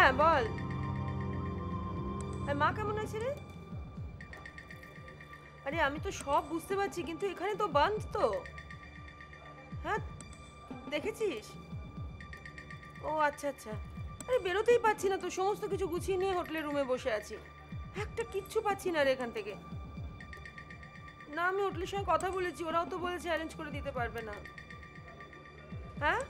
হ্যাঁ বল। মা কেমন আছে রে? আরে আমি তো সব বুঝতে পারছি, কিন্তু এখানে তো বন্ধ তো। হ্যাঁ দেখেছিস? ও আচ্ছা আচ্ছা। আরে বেরোতেই পাচ্ছি না তো, সমস্ত কিছু গুছিয়ে নিয়ে হোটেলের রুমে বসে আছি, একটা কিচ্ছু পাচ্ছি না রে এখান থেকে। না আমি হোটেলের সঙ্গে কথা বলেছি, ওরাও তো বলেছে অ্যারেঞ্জ করে দিতে পারবে না। হ্যাঁ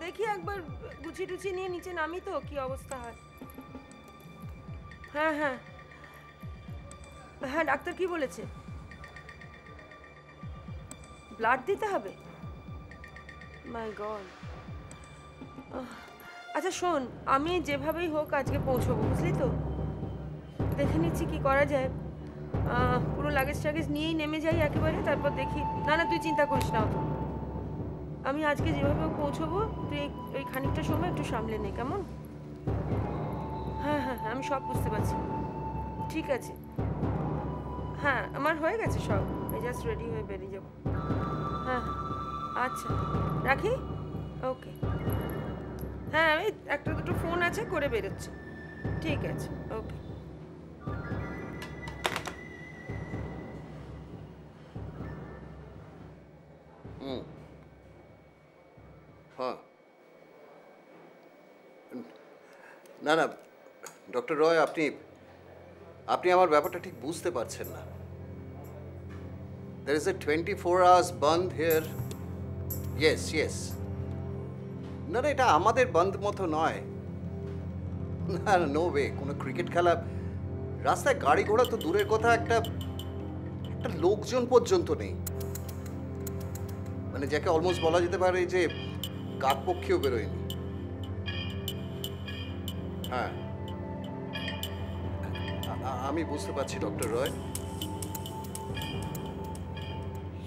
দেখি একবার গুছিয়ে টুছিয়ে নিয়ে নিচে নামি তো কি অবস্থা হয়। হ্যাঁ হ্যাঁ হ্যাঁ, ডাক্তার কি বলেছে? ব্লাড দিতে হবে? মাই গড। আচ্ছা শোন, আমি যেভাবেই হোক আজকে পৌঁছবো, বুঝলি তো? দেখে নিচ্ছি কি করা যায়। পুরো লাগেজ টাগেজ নিয়েই নেমে যাই একেবারে, তারপর দেখি। না না তুই চিন্তা করিস না অত, আমি আজকে যেভাবে হোক পৌঁছবো। তুই ওই খানিকটা সময় একটু সামলে নে, কেমন? হ্যাঁ হ্যাঁ হ্যাঁ, আমি সব বুঝতে পারছি। ঠিক আছে, হ্যাঁ আমার হয়ে গেছে সব, আমি জাস্ট রেডি হয়ে বেরিয়ে যাবো। হ্যাঁ আচ্ছা রাখি। ওকে। হ্যাঁ আমি একটা দুটো ফোন আছে, করে বেরোচ্ছি। ঠিক আছে, ওকে। হ্যাঁ না না ডক্টর রয়, আপনি আপনি আমার ব্যাপারটা ঠিক বুঝতে পারছেন না। There is a 24 hours বন্ধ here. Yes, yes. না না, এটা আমাদের বন্ধ মতো নয়। না নো ওয়ে, কোনো ক্রিকেট খেলা, রাস্তায় গাড়ি ঘোড়া তো দূরের কথা, একটা লোকজন পর্যন্ত নেই। মানে যাকে অলমোস্ট বলা যেতে পারে যে কাকপক্ষীও বেরোয়নি। হ্যাঁ আমি বুঝতে পারছি doctor Roy.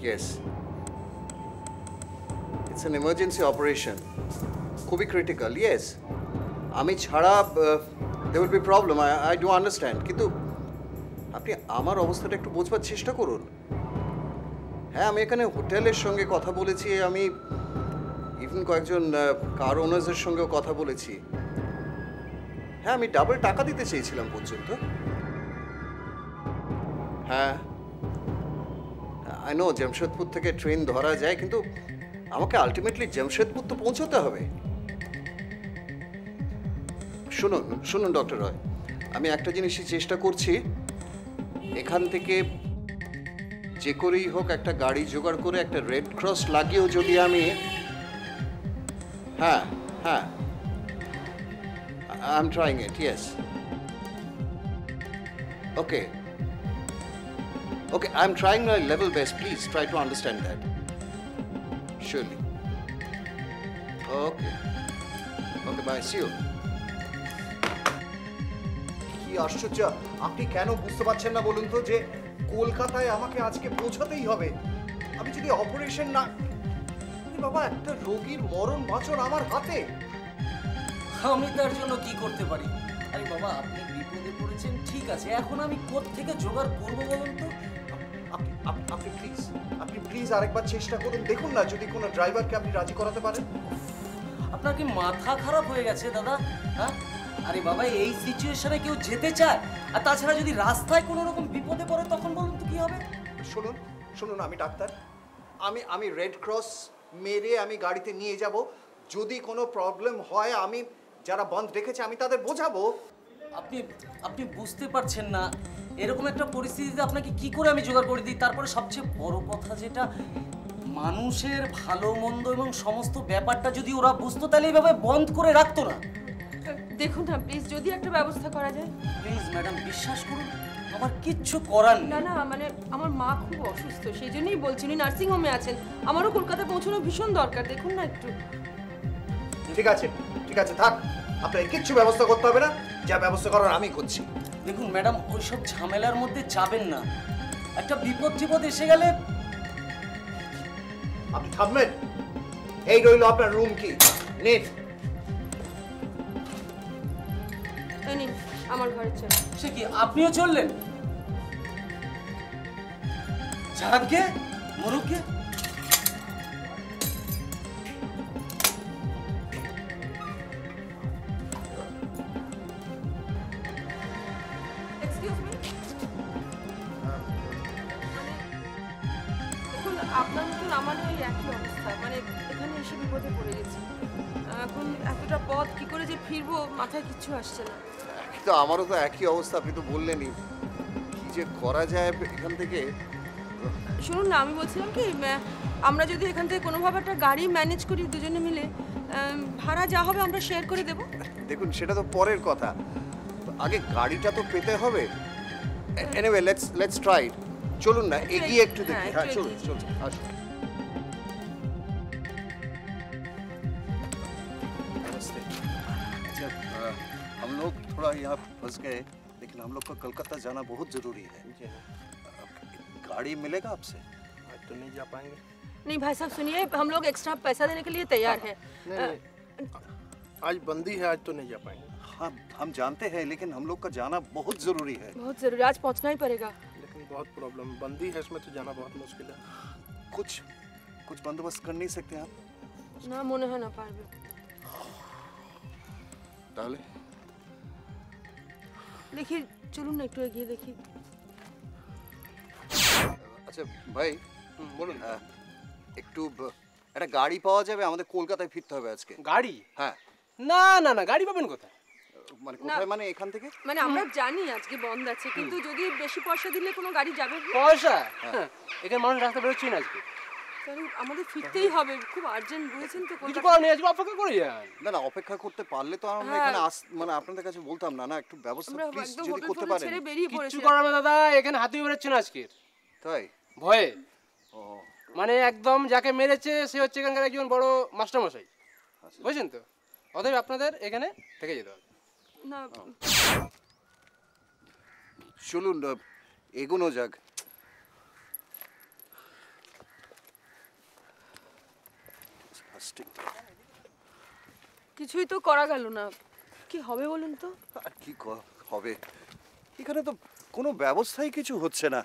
Yes, it's an emergency operation, খুবই ক্রিটিক্যাল। ইয়েস, আমি ছাড়া there will be problem. I do understand, কিন্তু আপনি আমার অবস্থাটা একটু বোঝবার চেষ্টা করুন। হ্যাঁ আমি এখানে হোটেলের সঙ্গে কথা বলেছি, আমি ইভেন কয়েকজন কার ওনার্সের সঙ্গেও কথা বলেছি। হ্যাঁ আমি ডাবল টাকা দিতে চেয়েছিলাম পর্যন্ত। হ্যাঁ আই নো জামশেদপুর থেকে ট্রেন ধরা যায়, কিন্তু আমাকে আলটিমেটলি জামশেদপুর তো পৌঁছতে হবে। শুনুন শুনুন ডক্টর রয়, আমি একটা জিনিসই চেষ্টা করছি, এখান থেকে যে করেই হোক একটা গাড়ি জোগাড় করে একটা রেড ক্রস লাগিয়েও যদি আমি, হ্যাঁ হ্যাঁ I am trying it. Yes, okay okay, I am trying my level best, please try to understand that. Surely. Okay okay, bye, see you. কি আশ্চর্য, আপনি কেন বুঝতে পারছেন না বলুন তো, যে কলকাতায় আমাকে আজকে পৌঁছাতেই হবে। আমি যদি অপারেশন না, বাবা একটা রোগীর মরণ বাঁচন আমার হাতে। আমি তার জন্য কি করতে পারি? আরে বাবা আপনি বিপদে পড়েছেন, ঠিক আছে, এখন আমি কোত্থেকে জোগাড় করবো বলুন তো? আপনি প্লিজ আরেকবার চেষ্টা করুন, দেখুন না যদি কোনো ড্রাইভারকে আপনি রাজি করাতে পারেন। আপনার কি মাথা খারাপ হয়ে গেছে দাদা? হ্যাঁ আরে বাবা এই সিচুয়েশনে কেউ যেতে চায়? আর তাছাড়া যদি রাস্তায় কোনো রকম বিপদে পড়ে তখন বলুন তো কি হবে? শুনুন শুনুন, আমি ডাক্তার, আমি রেড ক্রস মেরে আমি গাড়িতে নিয়ে যাব। যদি কোনো প্রবলেম হয়, আমি যারা বন্ধ রেখেছে আমি তাদের বোঝাবো। আপনি বুঝতে পারছেন না, এরকম একটা পরিস্থিতিতে আপনাকে কি করে আমি জোগাড় করে দিই? তারপরে সবচেয়ে বড় কথা যেটা, মানুষের ভালো মন্দ এবং সমস্ত ব্যাপারটা যদি ওরা বুঝতো তাহলে এইভাবে বন্ধ করে রাখতো না। দেখুন না প্লিজ, যদি একটা ব্যবস্থা করা যায়। প্লিজ ম্যাডাম বিশ্বাস করুন, আমার কিচ্ছু করার নেই। না না মানে আমার মা খুব অসুস্থ, সেই জন্যই বলছি, উনি নার্সিং হোমে আছেন, আমারও কলকাতায় পৌঁছানো ভীষণ দরকার, দেখুন না একটু। ঠিক আছে ঠিক আছে, থাক, আপনার কিচ্ছু ব্যবস্থা করতে হবে না, যা ব্যবস্থা করার আমি করছি। দেখুন ম্যাডাম ওইসব ঝামেলার মধ্যে যাবেন না, একটা বিপদ টিপদ এসে গেলে। আপনি থামবেন? এই রইল আপনার রুম কি, নিন। এই নিন আমার ঘরের চাবি। সে কি আপনিও চললেন? যাকে মরুকে আপনার মতন আমারও ওই একই অবস্থা, মানে এখানে এসে বিপদে পড়ে গেছি। এখন এতটা পথ কি করে যে ফিরবো মাথায় কিচ্ছু আসছে না। কিন্তু আমারও তো একই অবস্থা, আপনি তো বললেনই। কি যে করা যায় এখান থেকে। শুনুন না, আমি বলছিলাম কি আমরা যদি এখান থেকে কোনোভাবে একটা গাড়ি ম্যানেজ করি দুজনে মিলে, ভাড়া যা হবে আমরা শেয়ার করে দেবো। দেখুন সেটা তো পরের কথা, আগে গাড়িটা তো পেতে হবে। Anyway let's try. চলুন না এগিয়ে একটু দেখি। হ্যাঁ চলুন চলুন আসুন। नमस्ते। अच्छा हम लोग थोड़ा यहाँ फंस गए, लेकिन हम लोग को कलकत्ता जाना बहुत ज़रूरी है। गाड़ी मिलेगा आपसे? आज तो नहीं जा पाएंगे। नहीं भाई साहब सुनिए, हम लोग एक्स्ट्रा पैसा देने के लिए तैयार हैं। नहीं, आज बंदी है, आज तो नहीं जा पाएंगे। हाँ हम जानते हैं, लेकिन हम लोग का जाना बहुत ज़रूरी है। बहुत ज़रूरी, आज पहुंचना ही पड़ेगा। लेकिन बहुत प्रॉब्लम, बंदी है, इसमें तो जाना बहुत मुश्किल है। कुछ बंदोबस्त कर नहीं सकते आप? না মনে হয় না পারবে। তাহলে দেখি চলুন না একটু এগিয়ে দেখি। আচ্ছা ভাই বলুন, একটু একটা গাড়ি পাওয়া যাবে? আমাদের কলকাতায় ফিরতে হবে আজকে। গাড়ি? হ্যাঁ। না না না, গাড়ি পাবেন কোথায়? মানে কোথায়, মানে এখান থেকে? মানে আমরা জানি আজকে বন্ধ আছে, কিন্তু যদি বেশি পয়সা দিলে কোনো গাড়ি যাবে না। পয়সা? এখানে মানুষ রাস্তা বেরোচ্ছি না আজকে। তাহলে আমাদের ফিরতেই হবে, খুব আর্জেন্ট, বুঝেছেন তো। কিছু করার নেই, আজকে অপেক্ষা করি যান। না না, অপেক্ষা করতে পারলে তো আমরা এখানে মানে আপনাদের কাছে বলতাম না। না একটু ব্যবস্থা আমরা প্লিজ একদম যদি হোটেল করতে ফোটেল পারেন। ছেড়ে বেরিয়ে কিছু পড়েছি। করার না দাদা, এখানে হাতিয়ে বেরোচ্ছে না আজকে তাই? ভয়ে। ও মানে একদম যাকে মেরেছে সে হচ্ছে এখানকার একজন বড় মাস্টারমশাই, বুঝছেন তো? অতএব আপনাদের এখানে থেকে যেতে হবে। না চলুন এগোনো যাক। কিছুই তো করা গেল না, কি হবে বলুন তো? আর কি হবে, এখানে তো কোনো ব্যবস্থাই কিছু হচ্ছে না।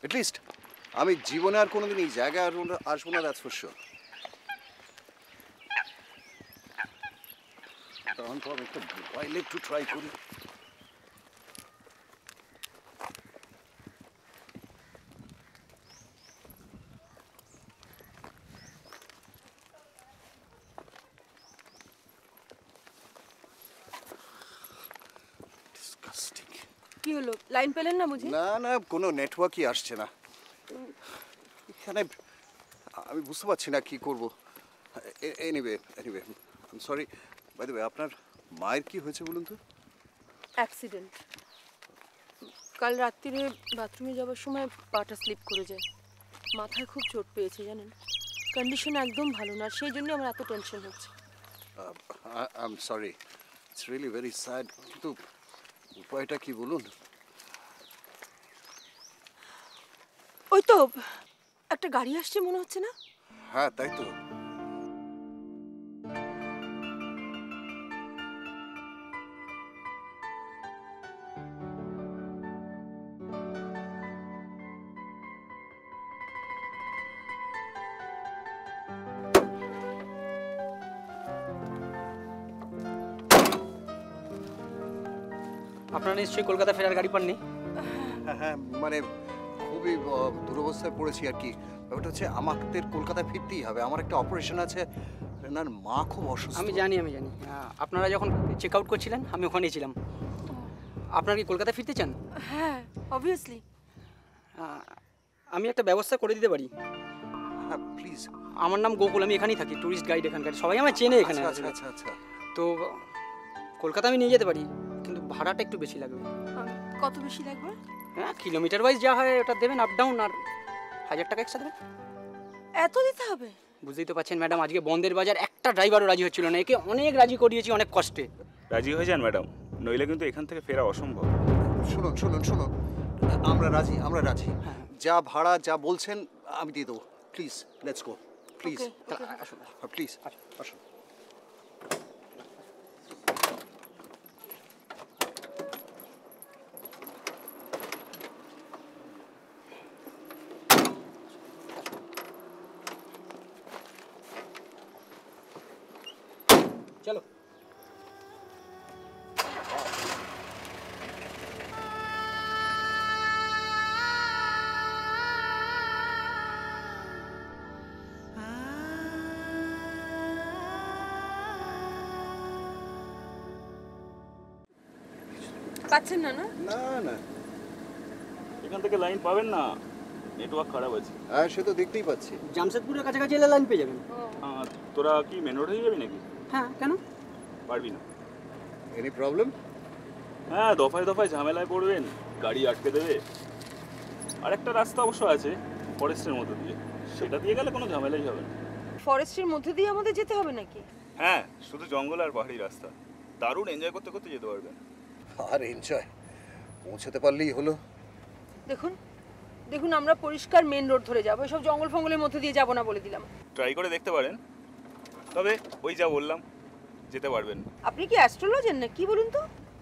এটলিস্ট আমি জীবনে আর কোনোদিন এই জায়গায় আসবো না, দ্যাটস ফর শিওর। তখন তো আমি একটা মোবাইলে একটু ট্রাই করি। কি হলো, লাইন পেলেন না বুঝি? না না, কোনো নেটওয়ার্কই আসছে না এখানে। আমি বুঝতে পারছি না কি করব। Anyway I am sorry. By the way, আপনার মায়ের কি হয়েছে বলুন তো? অ্যাক্সিডেন্ট। কাল রাত্রিরে বাথরুমে যাওয়ার সময় পাটা স্লিপ করে যায়, মাথায় খুব চোট পেয়েছে জানেন। কন্ডিশন একদম ভালো না, সেই জন্য আমার এত টেনশন হচ্ছে। I am sorry, it's really very sad. কিন্তু উপায়টা কি বলুন? ওই তো একটা গাড়ি আসছে মনে হচ্ছে না? হ্যাঁ তাই তো। আপনারা নিশ্চয়ই কলকাতা ফেরার গাড়ি পাননি? হ্যাঁ হ্যাঁ, মানে খুবই দুরবস্থায় পড়েছি আর কি। ব্যাপারটা হচ্ছে আমাদের কলকাতায় ফিরতেই হবে, আমার একটা অপারেশন আছে। না মা খুব অসুস্থ। আমি জানি আপনারা যখন চেক আউট করছিলেন আমি ওখানেই ছিলাম। আপনারা কি কলকাতা ফিরতে চান? হ্যাঁ অবভিয়াসলি। আমি একটা ব্যবস্থা করে দিতে পারি। হ্যাঁ প্লিজ। আমার নাম গোকুল, আমি এখানেই থাকি, টুরিস্ট গাইড এখানকার, সবাই আমার চেনে এখানে। আচ্ছা আচ্ছা আচ্ছা। তো কলকাতা আমি নিয়ে যেতে পারি, কিন্তু ভাড়াটা একটু বেশি লাগবে। কত বেশি লাগবে? হ্যাঁ কিলোমিটার ওয়াইজ যা হয় ওটা দেবেন, আপ ডাউন, আর 1000 টাকা এক্সট্রা দেবেন। এত দিতে হবে? বুঝতেই তো পারছেন ম্যাডাম, আজকে বন্ধের বাজার, একটা ড্রাইভারও রাজি হচ্ছিল না। একে অনেক রাজি করিয়েছি অনেক কষ্টে। রাজি হয়ে যান ম্যাডাম, নইলে কিন্তু এখান থেকে ফেরা অসম্ভব। শুনুন শুনুন শুনুন, আমরা রাজি, আমরা রাজি। যা ভাড়া যা বলছেন আমি দিয়ে দেবো। প্লিজ লেটস গো, প্লিজ আসুন প্লিজ আসুন। চলো। পাচ্ছেন না না? না না, এখান থেকে লাইন পাবেন না, নেটওয়ার্ক খারাপ আছে। হ্যাঁ সে তো দেখতেই পাচ্ছি। জামশেদপুরের কাছাকাছি এলে লাইন পেয়ে যাবেন। তোরা কি মেন রোড হয়ে যাবি নাকি? হ্যাঁ, কেন? পারবি না? Any problem? হ্যাঁ, দফায় দফায় ঝামেলায় পড়বেন, গাড়ি আটকে দেবে। আর একটা রাস্তা অবশ্য আছে ফরেস্টের মধ্যে দিয়ে, সেটা দিয়ে গেলে কোনো ঝামেলাই হবে না। ফরেস্টের মধ্যে দিয়ে আমাদের যেতে হবে নাকি? হ্যাঁ, শুধু জঙ্গল আর পাহাড়ি রাস্তা, দারুণ এনজয় করতে করতে যেতে পারবেন। আর এনজয় পৌঁছাতে পারলেই হলো। দেখুন দেখুন, আমরা পরিষ্কার মেন রোড ধরে যাবো, এসব জঙ্গল ফঙ্গলের মধ্যে দিয়ে যাবো না বলে দিলাম। ট্রাই করে দেখতে পারেন, তবে ওই যা বললাম যেতে পারবেন। আপনি কি অ্যাস্ট্রোলজার না কি বলুন তো?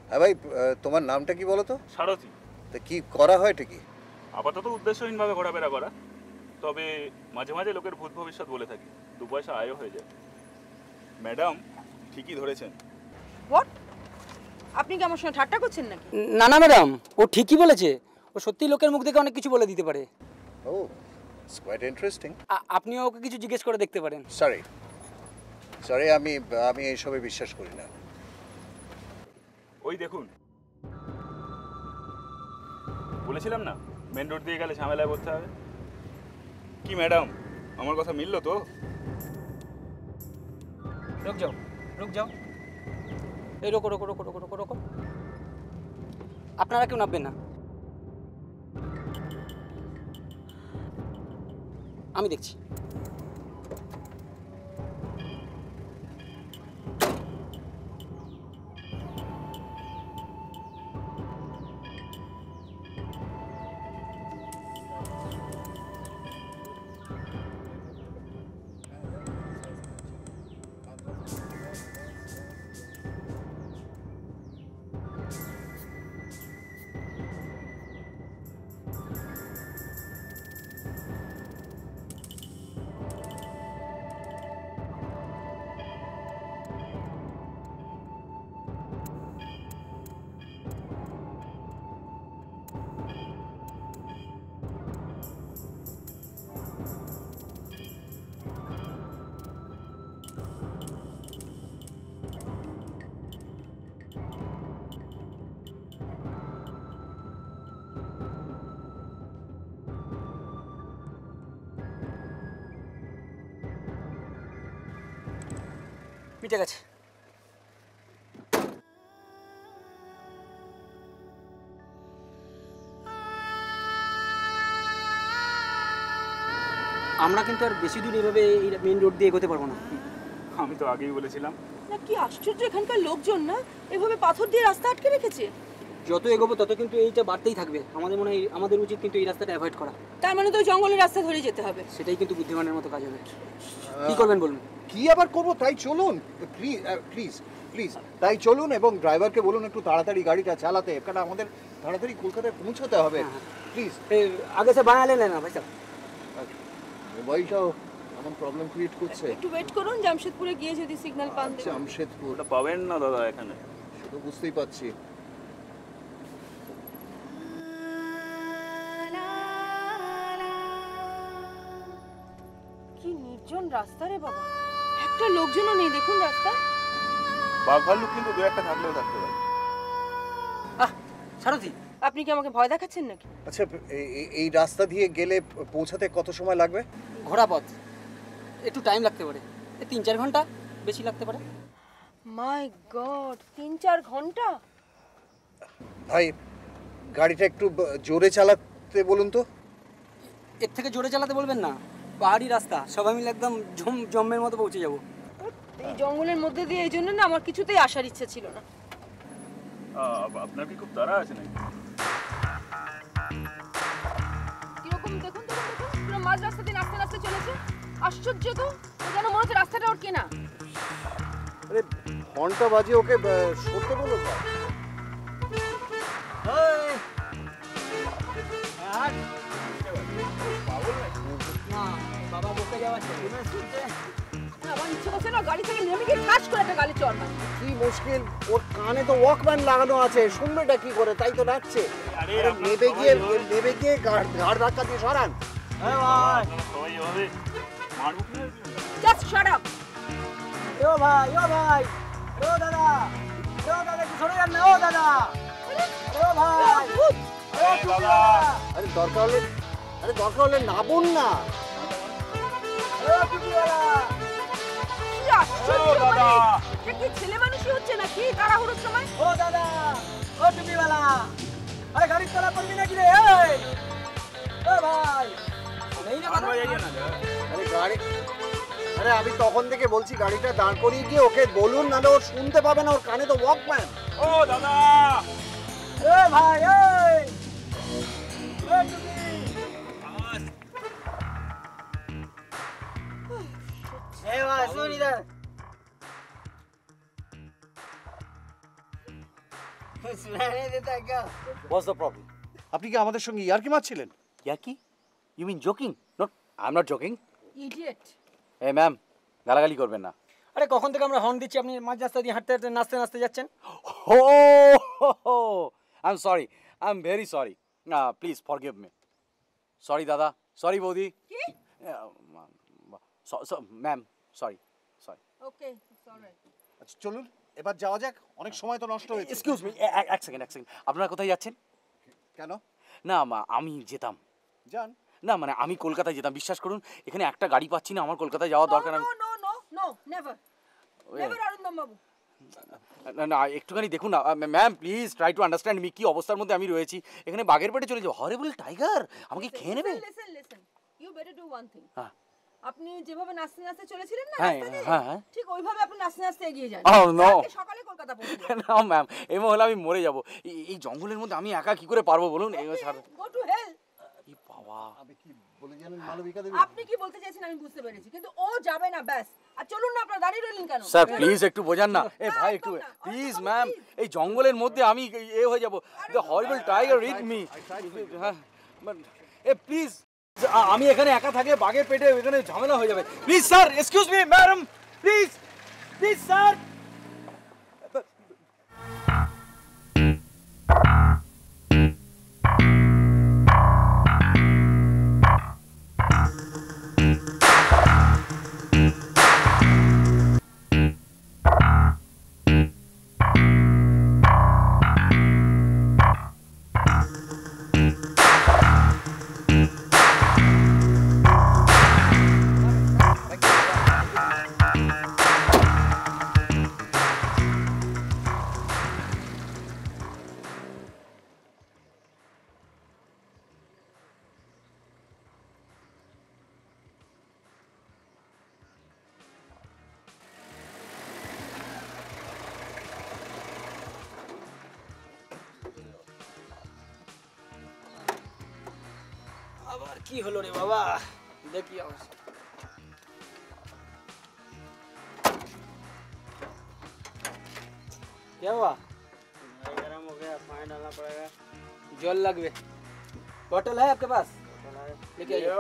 হ্যাঁ ভাই, তোমার নামটা কি বলো তো? সারথি। তা কি করা হয় এটা কি? আপাতত উদ্দেশ্যহীনভাবে ঘোরাফেরা করা, তবে মাঝে মাঝে লোকের ভূত ভবিষ্যৎ বলে থাকি, 2 পয়সা আয়ও হয়ে যায়। ম্যাডাম ঠিকই ধরেছেন। হোয়াট? আপনি কি আমার সঙ্গে ঠাট্টা করছেন নাকি? না না ম্যাডাম, ও ঠিকই বলেছে। ও সত্যি লোকের মুখ দেখে অনেক কিছু বলে দিতে পারে। ও, ইটস কোয়াইট ইন্টারেস্টিং। আপনিও ওকে কিছু জিজ্ঞেস করে দেখতে পারেন। সরি সরি, আমি এইসবে বিশ্বাস করি না। ওই দেখুন, বলেছিলাম না মেন রোড দিয়ে গেলে ঝামেলায় পড়তে হবে। কি ম্যাডাম, আমার কথা মিললো তো? রুক যাও, রুক যাও। এই রোকো রোকো রোকো রোকো রোকো রোকো। আপনারা কেউ নামবেন না, আমি দেখছি। মিটে গেছে। আমরা কিন্তু আর বেশি দূর এভাবে এই মেইন রোড দিয়ে এগোতে পারবো না। আমি তো আগেই বলেছিলাম। না, কি আশ্চর্য, এখানকার লোকজন না এভাবে পাথর দিয়ে রাস্তা আটকে রেখেছে। যত এগোবো তত কিন্তু এইটা বাড়তেই থাকবে। আমাদের মনে হয় আমাদের উচিত কিন্তু এই রাস্তাটা অ্যাভয়েড করা। তার মানে তো জঙ্গলের রাস্তা ধরে যেতে হবে। সেটাই কিন্তু বুদ্ধিমানের মতো কাজ হবে। কি করবেন বলুন? কি আবার করবো, তাই চলুন। প্লিজ প্লিজ প্লিজ তাই চলুন, এবং ড্রাইভারকে বলুন একটু তাড়াতাড়ি গাড়িটা চালাতে, কারণ আমাদের তাড়াতাড়ি কলকাতায় পৌঁছতে হবে। প্লিজ। আগে সে বাঙালি না ভাই সাহেব। মোবাইলটাও এমন প্রবলেম ক্রিয়েট করছে। একটু ওয়েট করুন, জামশেদপুরে গিয়ে যদি সিগন্যাল পান। জামশেদপুর ওটা পাবেন না দাদা এখানে। শুধু বুঝতেই পারছি। কি নির্জন রাস্তা রে বাবা, একটা লোকজনও নেই দেখুন রাস্তায়। বাঘ ভাল্লুক কিন্তু 2-1টা থাকলেও থাকতে পারে। সারথি, আপনি কি আমাকে ভয় দেখাচ্ছেন নাকি? আচ্ছা, এই রাস্তা দিয়ে গেলে পৌঁছাতে কত সময় লাগবে? ঘোড়া পথ, একটু টাইম লাগতে পারে। 3-4 ঘন্টা বেশি লাগতে পারে। মাই গড, 3-4 ঘন্টা? ভাই গাড়িটা একটু জোরে চালাতে বলুন তো। এর থেকে জোরে চালাতে বলবেন না, পাহাড়ি রাস্তা, সবাই মিলে একদম জম্মের মতো পৌঁছে যাব। এই জঙ্গলের মধ্যে দিয়ে এই জন্য না আমার কিছুতেই আসার ইচ্ছে ছিল না। আপনার কি খুব তাড়া আছে নাকি? কিরকম দেখুন তো, দেখুন পুরো মাঝ রাস্তা দিয়ে নাচতে নাচতে চলেছে। আশ্চর্য তো, যেন মনে হচ্ছে রাস্তাটা ওর কেনা। আরে ঘন্টা বাজে ওকে সরতে বলো। বাবা বকে যাওয়া আমার ইচ্ছে করছে না গাড়ি থেকে নেমে গিয়ে ঠাস করে একটা গালি চড় মারি। কি মুশকিল, ওর কানে তো ওয়াকম্যান লাগানো আছে, শুনবেটা কি করে, তাই তো ডাকছে। আরে নেবে গিয়ে ঘাড় ধাক্কা দিয়ে সরান। সবাই এভাবে মারবো কি? Just shut up. ও ভাই, ও ভাই, ও দাদা, ও দাদা, একটু সরে যান না। ও দাদা, ও আরে দরকার হলে নামুন না। কি ছেলে মানুষই হচ্ছে নাকি তাড়াহুড়োর সময়? ও দাদা, ও টুপিওয়ালা, আরে গাড়ির তলা করবি নাকি রে? ও ভাই, নেই না কথা? আরে গাড়ি, আরে আমি তখন থেকে বলছি গাড়িটা দাঁড় করিয়ে গিয়ে ওকে বলুন, নাহলে ও শুনতে পাবে না, ওর কানে তো ওয়াকম্যান। ও দাদা, এ ভাই, এই টুপি, এই ভাই শুন ইধর। सुनाई देता है क्या? What's the problem? আপনি কি আমাদের সঙ্গে ইয়ার্কি মারছিলেন? ইয়ার্কি? You mean joking? Not, I'm not joking. Idiot. এই ম্যাম, গালাগালি করবেন না। আরে কখন থেকে আমরা হর্ন দিচ্ছি, আপনি মাঝ রাস্তা দিয়ে হাঁটতে হাঁটতে নাচতে নাচতে যাচ্ছেন। Oh I am sorry, I am very sorry, please forgive me. Sorry দাদা, সরি বৌদি। কি? Ma'am sorry, sorry. Okay, it's alright. আচ্ছা চলুন এবার যাওয়া যাক, অনেক সময় তো নষ্ট হয়েছে। এক্সকিউজ মি, এক সেকেন্ড। আপনারা কোথায় যাচ্ছেন? কেন? না আমি যেতাম। যান। না মানে আমি কলকাতায় যেতাম, বিশ্বাস করুন এখানে একটা গাড়ি পাচ্ছি না, আমার কলকাতায় যাওয়া দরকার। No no no no never never Arindam babu. না একটুখানি দেখুন না ma'am, please try to understand me, কি অবস্থার মধ্যে আমি রয়েছি। এখানে বাঘের পেটে চলে যাবো, হরিবল টাইগার আমাকে খেয়ে নেবে। Listen you better do one thing. হ্যাঁ। আপনি যেভাবে নাচতে নাচতে চলেছিলেন না হ্যাঁ, রাস্তা দিয়ে, হ্যাঁ। ঠিক ওইভাবে আপনি নাচতে নাচতে এগিয়ে যান। Oh, no. কালকে সকালে কলকাতা পৌঁছে যাবেন। না ম্যাম, এই মহলে আমি মরে যাবো। এই জঙ্গলের মধ্যে আমি একা কি করে পারবো বলুন? এই গো টু হেল। বাবা, আমি কি বলে জানেন মালবিকা দেবী? আপনি কি বলতে চাইছেন আমি বুঝতে পেরেছি, কিন্তু ও যাবে না ব্যাস। আর চলুন না, আপনারা দাঁড়িয়ে রইলেন কেন? স্যার প্লিজ একটু বোঝান না। এ না, ভাই একদম একটু না। প্লিজ অরিন্দম ম্যাম, বাবু, এই জঙ্গলের মধ্যে আমি হয়ে যাবো। The horrible tiger read me. হ্যাঁ এ প্লিজ, আমি এখানে একা থাকে, বাঘের পেটে এখানে ঝামেলা হয়ে যাবে। Please sir, excuse me madam, please please sir. আবার কি হলো রে বাবা, দেখি অবস্থা। क्या हुआ? गरम हो गया, पानी डालना पड़ेगा। जल लगवे। बोतल है आपके पास? लेके आइए।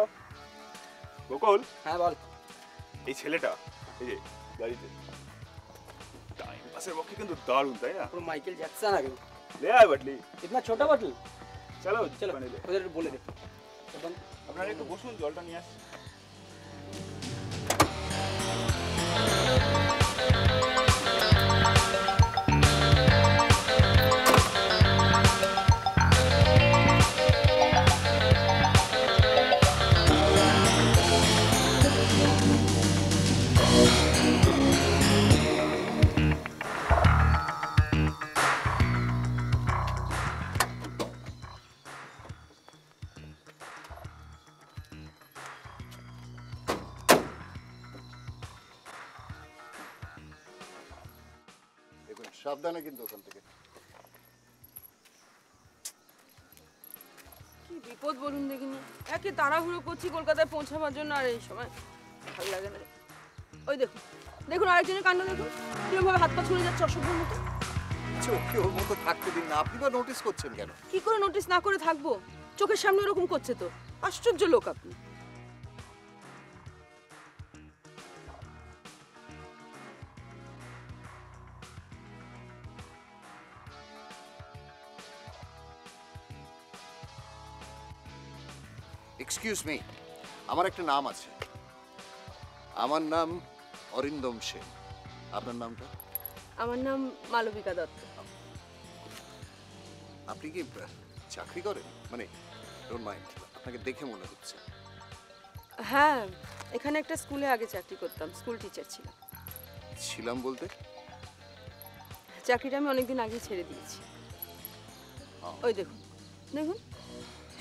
গোকুল, हाँ बोल। এই ছেলেটা এই যে গাড়িতে টাইম পাসের পক্ষে কিন্তু দারুণ, তাই না? पूरा माइकल जैक्सन आ गया। ले आय বাটলি, इतना छोटा बोतल? চলো चलो বানিয়ে দে। उधर बोले दे। बंद। আপনারা একটু বসুন, জলটা নিয়ে আসছি। দেখুন সাবধানে কিন্তু ওখান থেকে। কি বিপদ বলুন দেখিনি। একে তাড়াহুড়ো করছি কলকাতায় পৌঁছাবার জন্য, আর এই সময় ভালো লাগে না। ওই দেখুন দেখুন আরেকজনের কাণ্ড দেখুন, কিরকম হাত পা ছুঁড়ে যাচ্ছে অসভ্যের মতো। চোখে ওর মতো থাকতে দিন না, আপনি বা নোটিস করছেন কেন? কি করে নোটিস না করে থাকবো? চোখের সামনে এরকম করছে তো, আশ্চর্য লোক আপনি। এক্সকিউজ মি, আমার একটা নাম আছে। আমার নাম অরিন্দম সেন। আপনার নামটা? আমার নাম মালবিকা দত্ত। আপনি কি চাকরি করেন? মানে ডোন্ট মাইন্ড, আপনাকে দেখে মনে হচ্ছে। হ্যাঁ, এখানে একটা স্কুলে আগে চাকরি করতাম, স্কুল টিচার ছিলাম। ছিলাম বলতে? চাকরিটা আমি অনেকদিন আগেই ছেড়ে দিয়েছি। ওই দেখুন দেখুন,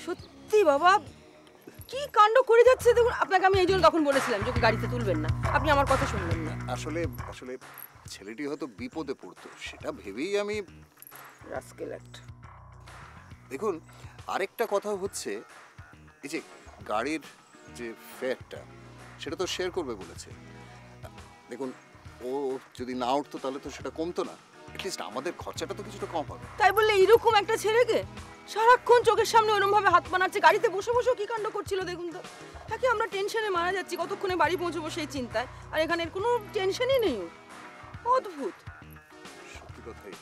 সত্যি বাবা কি কাণ্ড করে যাচ্ছে দেখুন। আপনাকে আমি এই জন্য তখন বলেছিলাম যে ওকে গাড়িতে তুলবেন না, আপনি আমার কথা শুনবেন না। আসলে আসলে ছেলেটি হয়তো বিপদে পড়তো, সেটা ভেবেই আমি। রাস্কেল একটা। দেখুন, আরেকটা কথা হচ্ছে, এই যে গাড়ির যে ফেয়ারটা, সেটা তো শেয়ার করবে বলেছে। দেখুন, ও যদি না উঠতো তাহলে তো সেটা কমতো না, অ্যাটলিস্ট আমাদের খরচাটা তো কিছুটা কম হবে। তাই বললে এইরকম একটা ছেলেকে সারাক্ষণ চোখের সামনে ওরকম ভাবে হাত বানাচ্ছে, গাড়িতে বসে বসেও কি কাণ্ড করছিল দেখুন তো। তাকে আমরা টেনশনে মারা যাচ্ছি, কতক্ষণে বাড়ি পৌঁছবো সেই চিন্তায়, আর এখানে কোনো টেনশনই নেই। অদ্ভুত। সত্যি কথাই,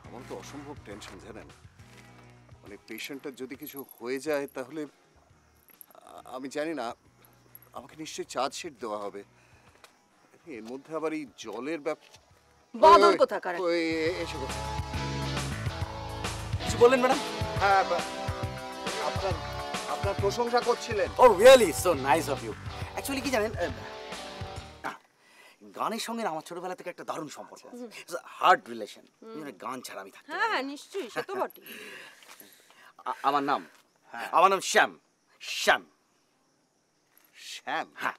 আমার তো অসম্ভব টেনশন জানেন। মানে পেশেন্টের যদি কিছু হয়ে যায় তাহলে আমি জানি না, আমাকে নিশ্চয়ই চার্জশিট দেওয়া হবে। এর মধ্যে আবার এই জলের বাদল কোথাকার। এসে গেছে। কিছু বললেন ম্যাডাম? হ্যাঁ, আপনার আপনার প্রশংসা করছিলেন। Oh really so nice of you. Actually কি জানেন, গানের সঙ্গে আমার ছোটবেলা থেকে একটা দারুণ সম্পর্ক আছে, হার্ড রিলেশন। গান ছাড়া আমি থাকতে পারি না। হ্যাঁ নিশ্চয়ই, সে তো বটে। আমার নাম শ্যাম। শ্যাম। শ্যাম? হ্যাঁ,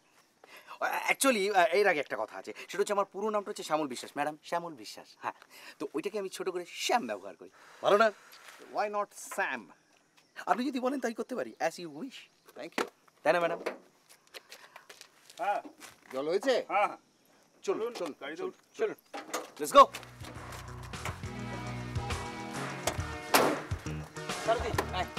অ্যাকচুয়ালি এর আগে একটা কথা আছে, সেটা হচ্ছে আমার পুরো নামটা হচ্ছে শ্যামল বিশ্বাস, ম্যাডাম শ্যামল বিশ্বাস। হ্যাঁ, তো ওইটাকে আমি ছোট করে শ্যাম ব্যবহার করি। ভালো না? Why not Sam? আপনি যদি বলেন তাই করতে পারি, as you wish. Thank you. তাই না ম্যাডাম? হ্যাঁ জল হয়েছে? হ্যাঁ, চলুন চলুন গাড়িতে চলুন। চলুন, লেটস গো। সারদি, আয়।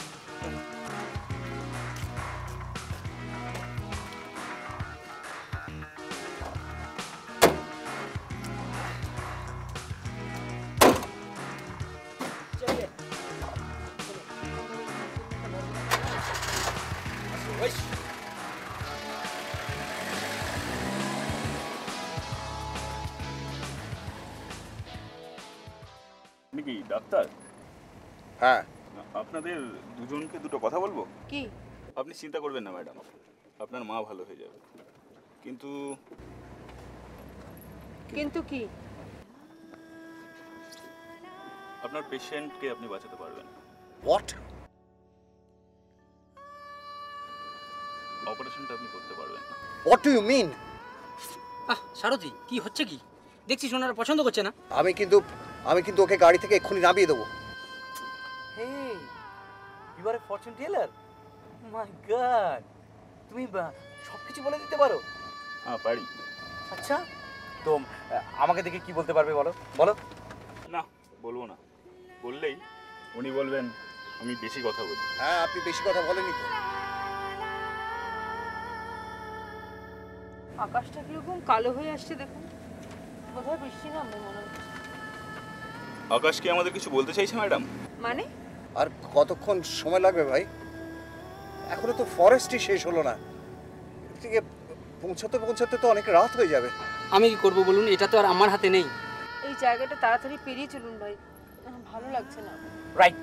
আপনি কি ডাক্তার? হ্যাঁ। আপনাদের দুজনকে দুটো কথা বলবো। কি? আপনি চিন্তা করবেন না ম্যাডাম, আপনার মা ভালো হয়ে যাবে। কিন্তু কিন্তু কি? আপনার পেশেন্টকে আপনি বাঁচাতে পারবেন। হোয়াট? অপারেশনটা আপনি করতে পারবেন না। What do you mean? Sarathi, কি হচ্ছে কি? দেখছি সোনারা পছন্দ করছে না। আমি কিন্তু ওকে গাড়ি থেকে এক্ষুনি নামিয়ে দেবো। Hey, you are a fortune teller? My God, তুমি সবকিছু বলে দিতে পারো? হ্যাঁ পারি। আচ্ছা, তো আমাকে দেখে কি বলতে পারবে বলো বলো? না বলবো না, বললেই উনি বলবেন আমি বেশি কথা বলি। হ্যাঁ, আপনি বেশি কথা বলেনই তো। আকাশটা কিরকম কালো হয়ে আসছে দেখুন, বোধহয় বৃষ্টি নামবে মনে হচ্ছে। আকাশ কি আমাদের কিছু বলতে চাইছে ম্যাডাম? মানে? আর কতক্ষণ সময় লাগবে ভাই? এখনো তো ফরেস্টই শেষ হলো না, এদিকে পৌঁছাতে তো অনেক রাত হয়ে যাবে। আমি কি করবো বলুন, এটা তো আর আমার হাতে নেই। এই জায়গাটা তাড়াতাড়ি পেরিয়ে চলুন ভাই, ভালো লাগছে না। রাইট,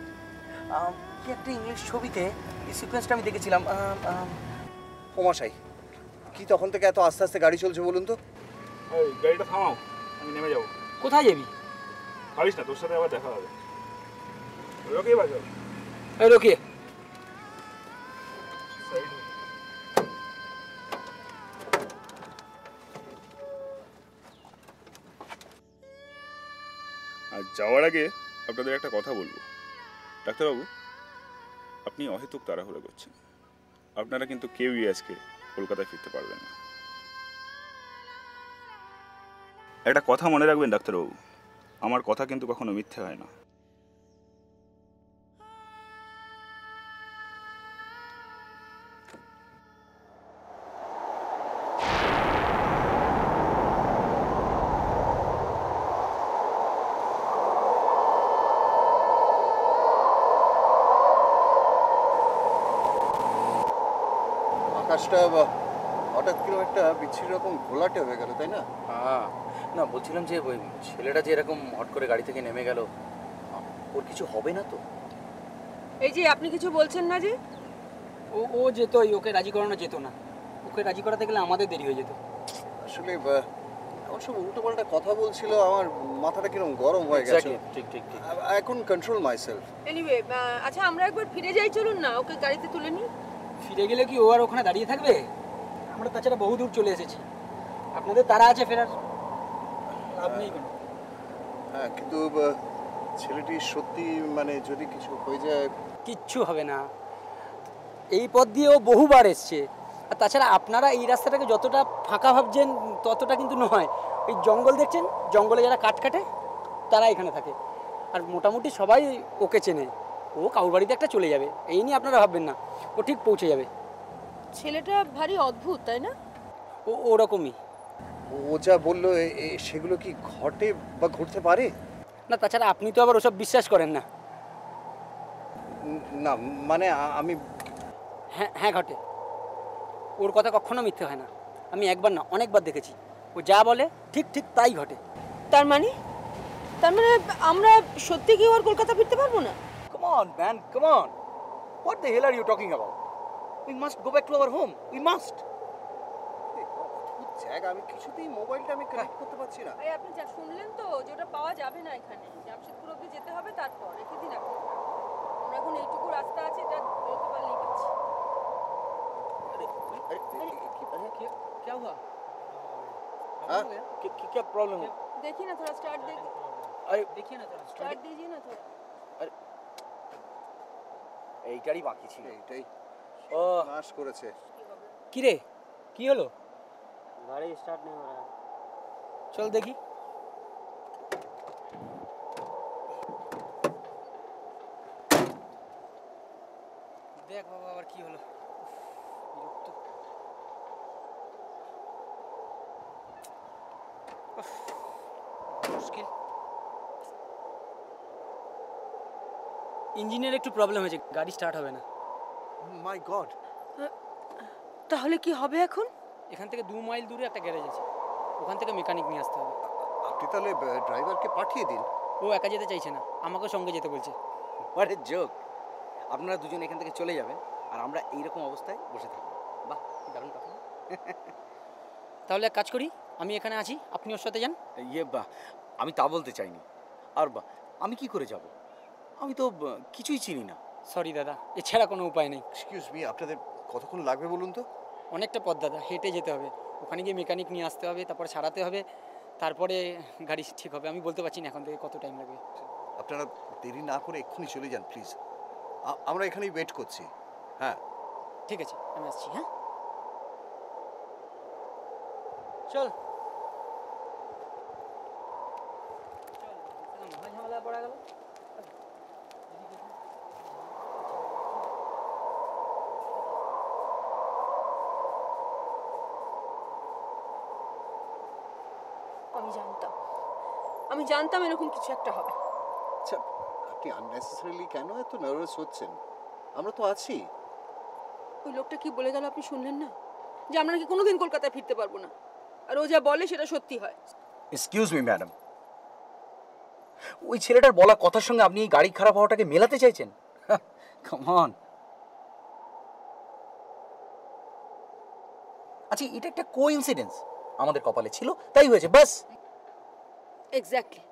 কি একটা ইংলিশ ছবিতে এই সিকোয়েন্সটা আমি দেখেছিলাম। ওমাশাই, কি তখন থেকে এত আস্তে আস্তে গাড়ি চলছে বলুন তো? এই গাড়িটা থামাও, আমি নেমে যাবো। কোথায় যাবি? ভাবিস না, তোর সাথে আবার দেখা হবে। ওকে বাজাও। এই রোকে। আর যাওয়ার আগে আপনাদের একটা কথা বলবো। ডাক্তারবাবু, আপনি অহেতুক তাড়াহুড়ো করছেন। আপনারা কিন্তু কেউই আজকে কলকাতায় ফিরতে পারবেন না। একটা কথা মনে রাখবেন ডাক্তারবাবু, আমার কথা কিন্তু কখনো মিথ্যে হয় না। আকাশটা হঠাৎ কিরকম একটা বিচ্ছিরি রকম ঘোলাটে হয়ে গেল, তাই না? না, বলছিলাম যে ওই ছেলেটা যে এরকম হট করে গাড়ি থেকে নেমে গেল, ওর কিছু হবে না তো? এই যে আপনি কিছু বলছেন না যে? ও যেতই, ওকে রাজি করানো যেত না। ওকে রাজি করাতে গেলে আমাদের দেরি হয়ে যেত। আসলে এমন সব উল্টোপাল্টা কথা বলছিল, আমার মাথাটা কিরকম গরম হয়ে গেছে। ঠিক ঠিক ঠিক। I can control myself. Anyway, আচ্ছা আমরা একবার ফিরে যাই, চলুন না, ওকে গাড়িতে তুলে নিই। ফিরে গেলে কি ও আর ওখানে দাঁড়িয়ে থাকবে? আমরা তাছাড়া বহু দূর চলে এসেছি, আপনাদের তারা আছে ফেরার, লাভ নেই কোনো। হ্যাঁ, কিন্তু ছেলেটি সত্যি মানে যদি কিছু হয়ে যায়। কিচ্ছু হবে না, এই পথ দিয়ে ও বহুবার এসছে। আর তাছাড়া আপনারা এই রাস্তাটাকে যতটা ফাঁকা ভাবছেন ততটা কিন্তু নয়। এই জঙ্গল দেখছেন, জঙ্গলে যারা কাঠ কাটে তারা এখানে থাকে, আর মোটামুটি সবাই ওকে চেনে। ও কাউর বাড়িতে একটা চলে যাবে, এই নিয়ে আপনারা ভাববেন না, ও ঠিক পৌঁছে যাবে। ছেলেটা ভারী অদ্ভুত, তাই না? ও ওরকমই। ও যা বললো সেগুলো কি ঘটে বা ঘটতে পারে? না, তাছাড়া আপনি তো আবার ওসব বিশ্বাস করেন না। না মানে আমি হ্যাঁ হ্যাঁ, ঘটে। ওর কথা কখনো মিথ্যে হয় না, আমি একবার না অনেকবার দেখেছি। ও যা বলে ঠিক ঠিক তাই ঘটে। তার মানে আমরা সত্যি কি ওর কলকাতা ফিরতে পারবো না? Come on, man, come on. What the hell are you talking about? We must go back to our home. We must. জায়গা, আমি কিছুতেই মোবাইলটা আমি কানেক্ট করতে পারছি না। এই আপনি যা শুনলেন তো, যে ওটা পাওয়া যাবে না এখানে, জামশেদপুর অবধি যেতে হবে, তারপর রেখে দিন এখন। আমরা এখন এইটুকু রাস্তা আছে, এটা বেরোতে পারলেই পাচ্ছি। क्या हुआ? हाँ? क्या प्रॉब्लम है? देखिए ना थोड़ा स्टार्ट देखिए, अरे देखिए ना थोड़ा स्टार्ट दीजिए ना थोड़ा। এইটারই বাকি ছিল। এইটাই ও নাশ করেছে। কি রে, কি হলো? गाड़ी स्टार्ट नहीं हो रहा है। চল দেখি। দেখ বাবা, আবার কি হলো? বিরক্ত। উফ, মুশকিল। ইঞ্জিনের একটু প্রবলেম হয়েছে, গাড়ি স্টার্ট হবে না। মাই গড, তাহলে কি হবে এখন? এখান থেকে 2 মাইল দূরে একটা গ্যারেজ আছে, ওখান থেকে মেকানিক নিয়ে আসতে হবে। আপনি তাহলে ড্রাইভারকে পাঠিয়ে দিন। ও একা যেতে চাইছে না, আমাকেও সঙ্গে যেতে বলছে। What a joke. আপনারা দুজন এখান থেকে চলে যাবেন আর আমরা এইরকম অবস্থায় বসে থাকবো। বাহ, কি দারুণ কথা। তাহলে এক কাজ করি, আমি এখানে আছি, আপনি ওর সাথে যান। ইয়ে বাহ, আমি তা বলতে চাইনি। আর বাহ, আমি কি করে যাব? আমি তো কিছুই চিনি না। সরি দাদা, এছাড়া কোনো উপায় নেই। এক্সকিউজ মি, আপনাদের কতক্ষণ লাগবে বলুন তো? অনেকটা পথ দাদা, হেঁটে যেতে হবে, ওখানে গিয়ে মেকানিক নিয়ে আসতে হবে, তারপরে সারাতে হবে, তারপরে গাড়ি ঠিক হবে। আমি বলতে পারছি না এখন থেকে কত টাইম লাগবে। আপনারা দেরি না করে এক্ষুনি চলে যান প্লিজ। আমরা এখানেই ওয়েট করছি। হ্যাঁ ঠিক আছে, আমি আসছি। হ্যাঁ চল ঝামেলা পড়া গেল। আমি জানতাম এরকম কিছু একটা হবে। আচ্ছা, আপনি আননেসেসারিলি কেন এত নার্ভাস হচ্ছেন? আমরা তো আছি। ওই লোকটা কি বলে গেল আপনি শুনলেন না? যে আমরা নাকি কোনোদিন কলকাতায় ফিরতে পারবো না, আর ও যা বলে সেটা সত্যি হয়। এক্সকিউজ মি ম্যাডাম, ওই ছেলেটার বলা কথার সঙ্গে আপনি এই গাড়ি খারাপ হওয়াটাকে মেলাতে চাইছেন? Come on. আচ্ছা, এটা একটা কোইন্সিডেন্স, আমাদের কপালে ছিল তাই হয়েছে, বাস। এক্স্যাক্টলি,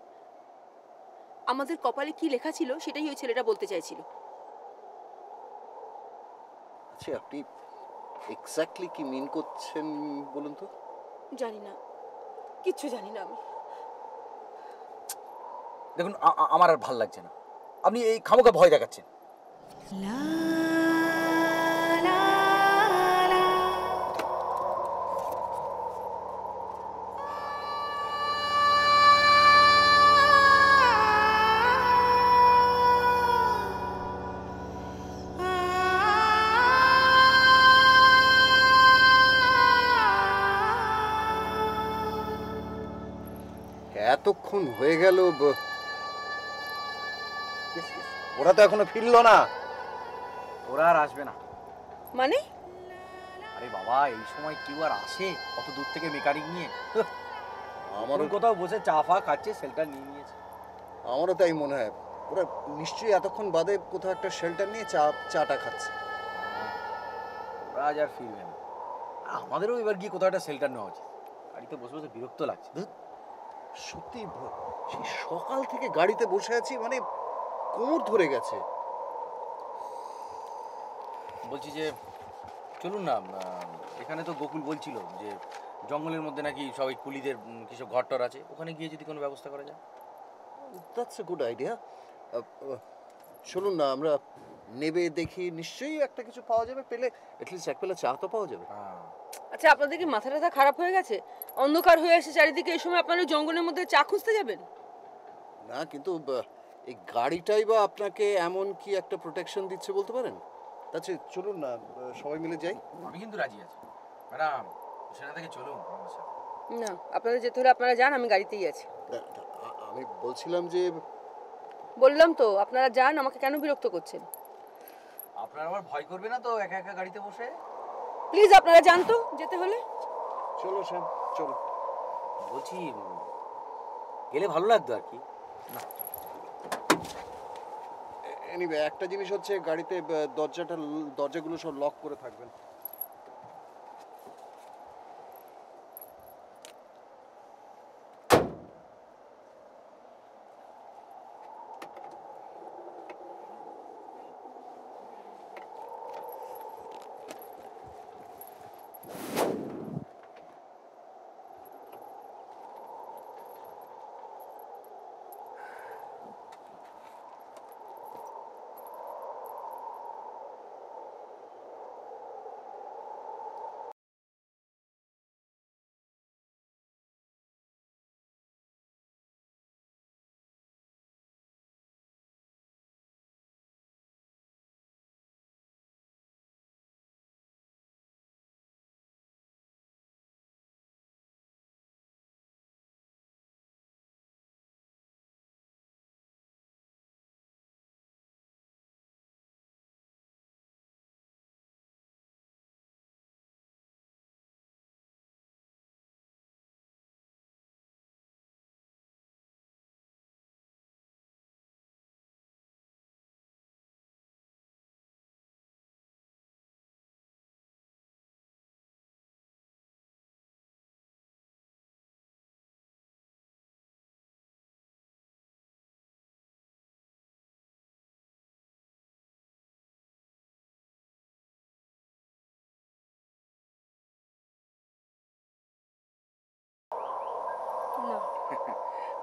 আমাদের কপালে কি লেখা ছিল সেটাই ওই ছেলেটা বলতে চাইছিল। আচ্ছা, আপনি এক্স্যাক্টলি কি মিন করছেন বলুন তো? জানি না, কিচ্ছু জানি না আমি। দেখুন, আমার আর ভাল লাগছে না, আপনি এই খামোখা ভয় দেখাচ্ছেন। এতক্ষণ হয়ে গেল, ওরা তো এখনো ফিরলো না। ওরা আর আসবে না মানে? আরে বাবা, এই সময় কেউ আর আসে অত দূর থেকে মেকানিক নিয়ে? আমারও কোথাও বসে চা ফা খাচ্ছে, সেলটা নিয়ে নিয়েছে। আমারও তাই মনে হয়। ওরা নিশ্চয়ই এতক্ষণ বাদে কোথাও একটা শেল্টার নিয়ে চাটা খাচ্ছে। ওরা আজ আর ফিরবে না। আমাদেরও এবার গিয়ে কোথাও একটা শেল্টার নেওয়া উচিত। গাড়িতে বসে বসে বিরক্ত লাগছে। সত্যি সেই সকাল থেকে গাড়িতে বসে আছি, মানে কোমর ধরে গেছে। বলছি যে চলুন না, এখানে তো গোকুল বলছিল যে জঙ্গলের মধ্যে নাকি সবাই কুলিদের কিছু ঘরটর আছে, ওখানে গিয়ে যদি কোনো ব্যবস্থা করা যায়। That's a good idea. চলুন না, আমরা নেবে দেখি, নিশ্চয়ই একটা কিছু পাওয়া যাবে, পেলে অ্যাটলিস্ট এক বেলা চা তো পাওয়া যাবে। আচ্ছা, আপনাদের কি মাথা টাথা খারাপ হয়ে গেছে? অন্ধকার হয়ে আসে চারিদিকে, এই সময় আপনারা জঙ্গলের মধ্যে চা খুঁজতে যাবেন? না, কিন্তু এই গাড়িটাই বা আপনাকে এমন কি একটা প্রোটেকশন দিচ্ছে বলতে পারেন? আচ্ছা চলুন না, সবাই মিলে যাই। আমি কিন্তু রাজি আছি ম্যাডাম, সেখান থেকে চলুন আমাদের সাথে। না, আপনাদের যেতে হলে আপনারা যান, আমি গাড়িতেই আছি। আমি বলছিলাম যে, বললাম তো আপনারা যান, আমাকে কেন বিরক্ত করছেন? আপনার আবার ভয় করবে না তো একা একা গাড়িতে বসে? প্লিজ আপনারা যান তো, যেতে হলে। চলো শ্যাম, চলো। বলছি গেলে ভালো লাগতো আর কি। এনিওয়ে, একটা জিনিস হচ্ছে গাড়িতে দরজাগুলো সব লক করে থাকবেন।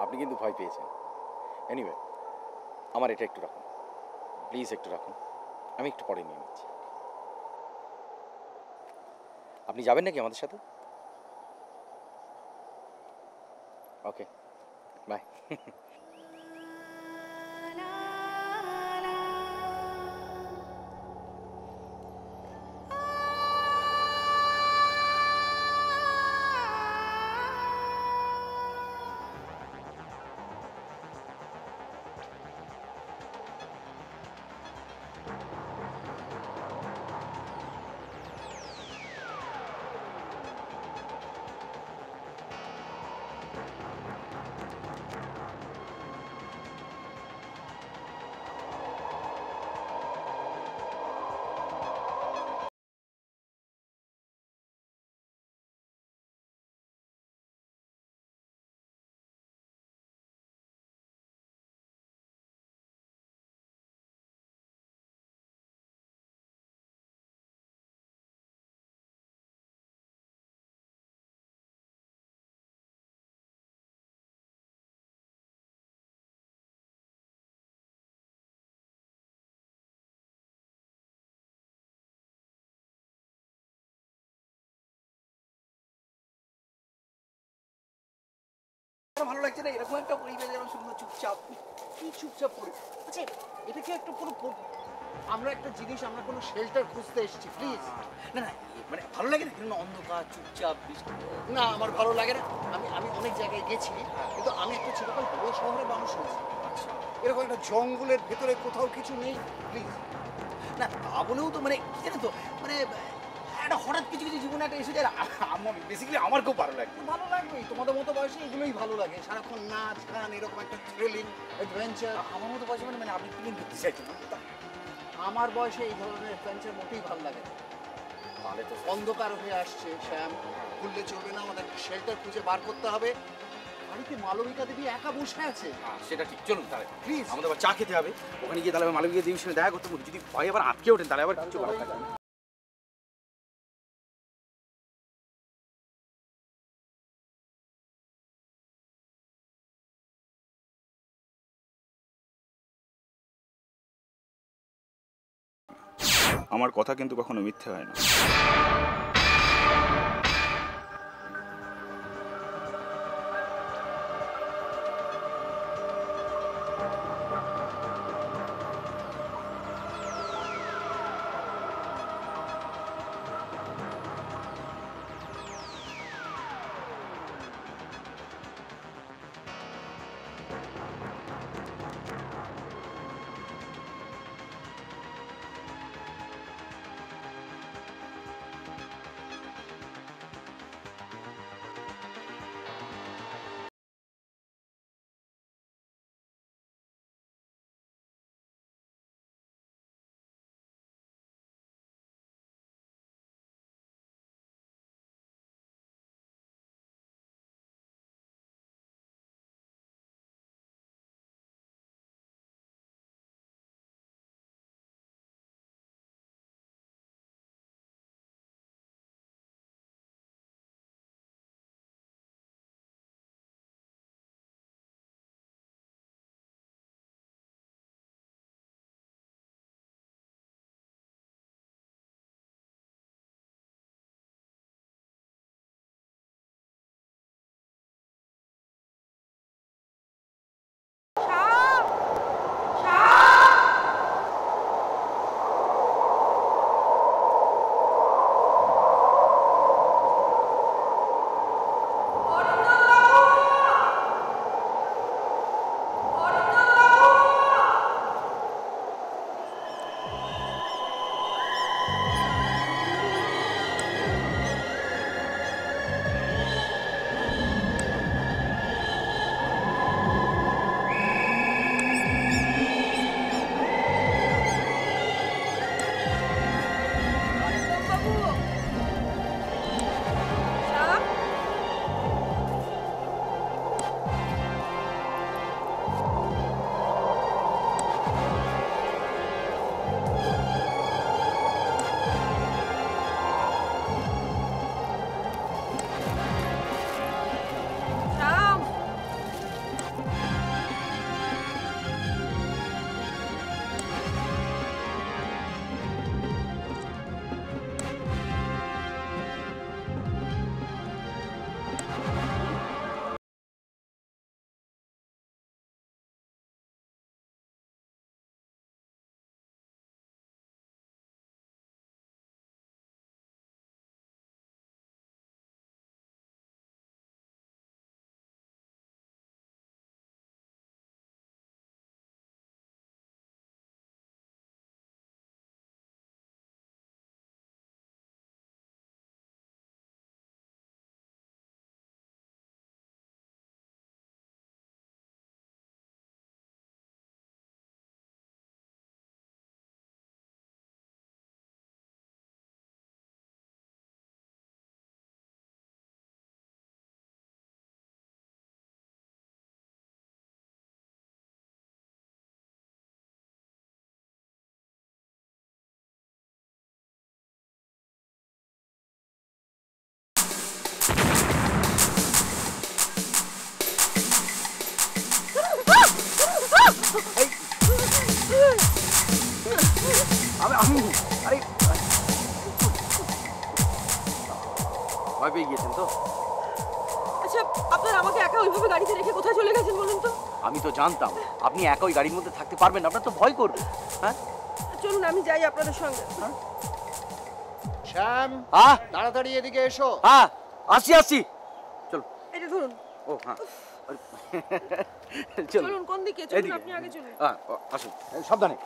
আপনি কিন্তু ভয় পেয়েছেন। এনিওয়ে, আমার এটা একটু রাখুন প্লিজ, একটু রাখুন, আমি একটু পরে নিয়ে নিচ্ছি। আপনি যাবেন নাকি আমাদের সাথে? ওকে, বাই। ভালো লাগছে না এরকম একটা পরিবেশ, যেন সুন্দর চুপচাপ। কি চুপচাপ পড়ে? আচ্ছা, এটা কি একটা আমরা একটা জিনিস, আমরা কোনো শেল্টার খুঁজতে এসেছি, প্লিজ। না না, মানে ভালো লাগে না কিন্তু অন্ধকার চুপচাপ। না, আমার ভালো লাগে না। আমি অনেক জায়গায় গেছি, কিন্তু আমি একটা ছোটকাল বড় শহরে মানুষ হয়েছি। এরকম একটা জঙ্গলের ভেতরে কোথাও কিছু নেই, প্লিজ। না, তা বলেও তো মানে কি জানেন তো, মানে একটা হঠাৎ কিছু কিছু জীবনে একটা এসে যায়, বেসিক্যালি আমার খুব ভালো লাগে। ভালো লাগবেই, তোমাদের মতো বয়সে এগুলোই ভালো লাগে, সারাক্ষণ নাচ গান এরকম একটা থ্রিলিং অ্যাডভেঞ্চার। আমার মতো বয়সে মানে আপনি ফিলিং করতে চাইছেন না? আমার বয়সে এই ধরনের অ্যাডভেঞ্চার মোটেই ভালো লাগে না। তাহলে তো অন্ধকার হয়ে আসছে শ্যাম, খুললে চলবে না, আমাদের শেল্টার খুঁজে বার করতে হবে। বাড়িতে মালবিকা দেবী একা বসে আছে। সেটা ঠিক, চলুন তাহলে প্লিজ। আমাদের আবার চা খেতে হবে, ওখানে গিয়ে তাহলে মালবিকা দেবীর সঙ্গে দেখা করতে বলি। যদি ভয় আবার আটকে ওঠেন তাহলে আবার কিছু করার থাকবে না। আমার কথা কিন্তু কখনো মিথ্যে হয় না। ভয় পেয়ে গিয়েছেন তো? আচ্ছা, আপনারা আমাকে একা ওইভাবে গাড়িতে রেখে কোথায় চলে গেছেন বলুন তো? আমি তো জানতাম আপনি একা ওই গাড়ির মধ্যে থাকতে পারবেন না, আপনার তো ভয় করবে। হ্যাঁ চলুন আমি যাই আপনাদের সঙ্গে। শ্যাম, হ্যাঁ তাড়াতাড়ি এদিকে এসো। হ্যাঁ আসছি আসছি। চলো। এটা ধরুন। ও হ্যাঁ চলুন কোন দিকে? চলুন আপনি আগে চলুন। হ্যাঁ আসুন সাবধানে।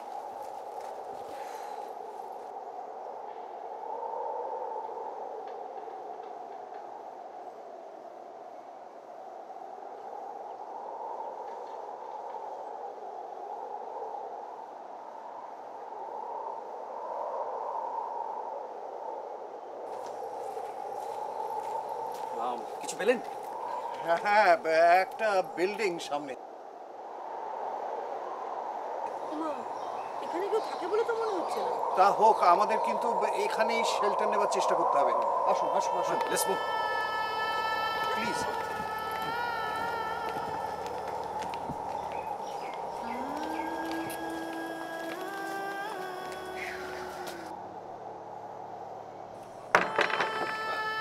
কিছু পেলেন? হ্যাঁ, একটা বিল্ডিং সামনে। এখানে কেউ থাকে বলে তো মনে হচ্ছে না। তা হোক, আমাদের কিন্তু এখানেই শেল্টার নেবার চেষ্টা করতে হবে। আসুন আসুন আসুন, লেটস মুভ। প্লিজ।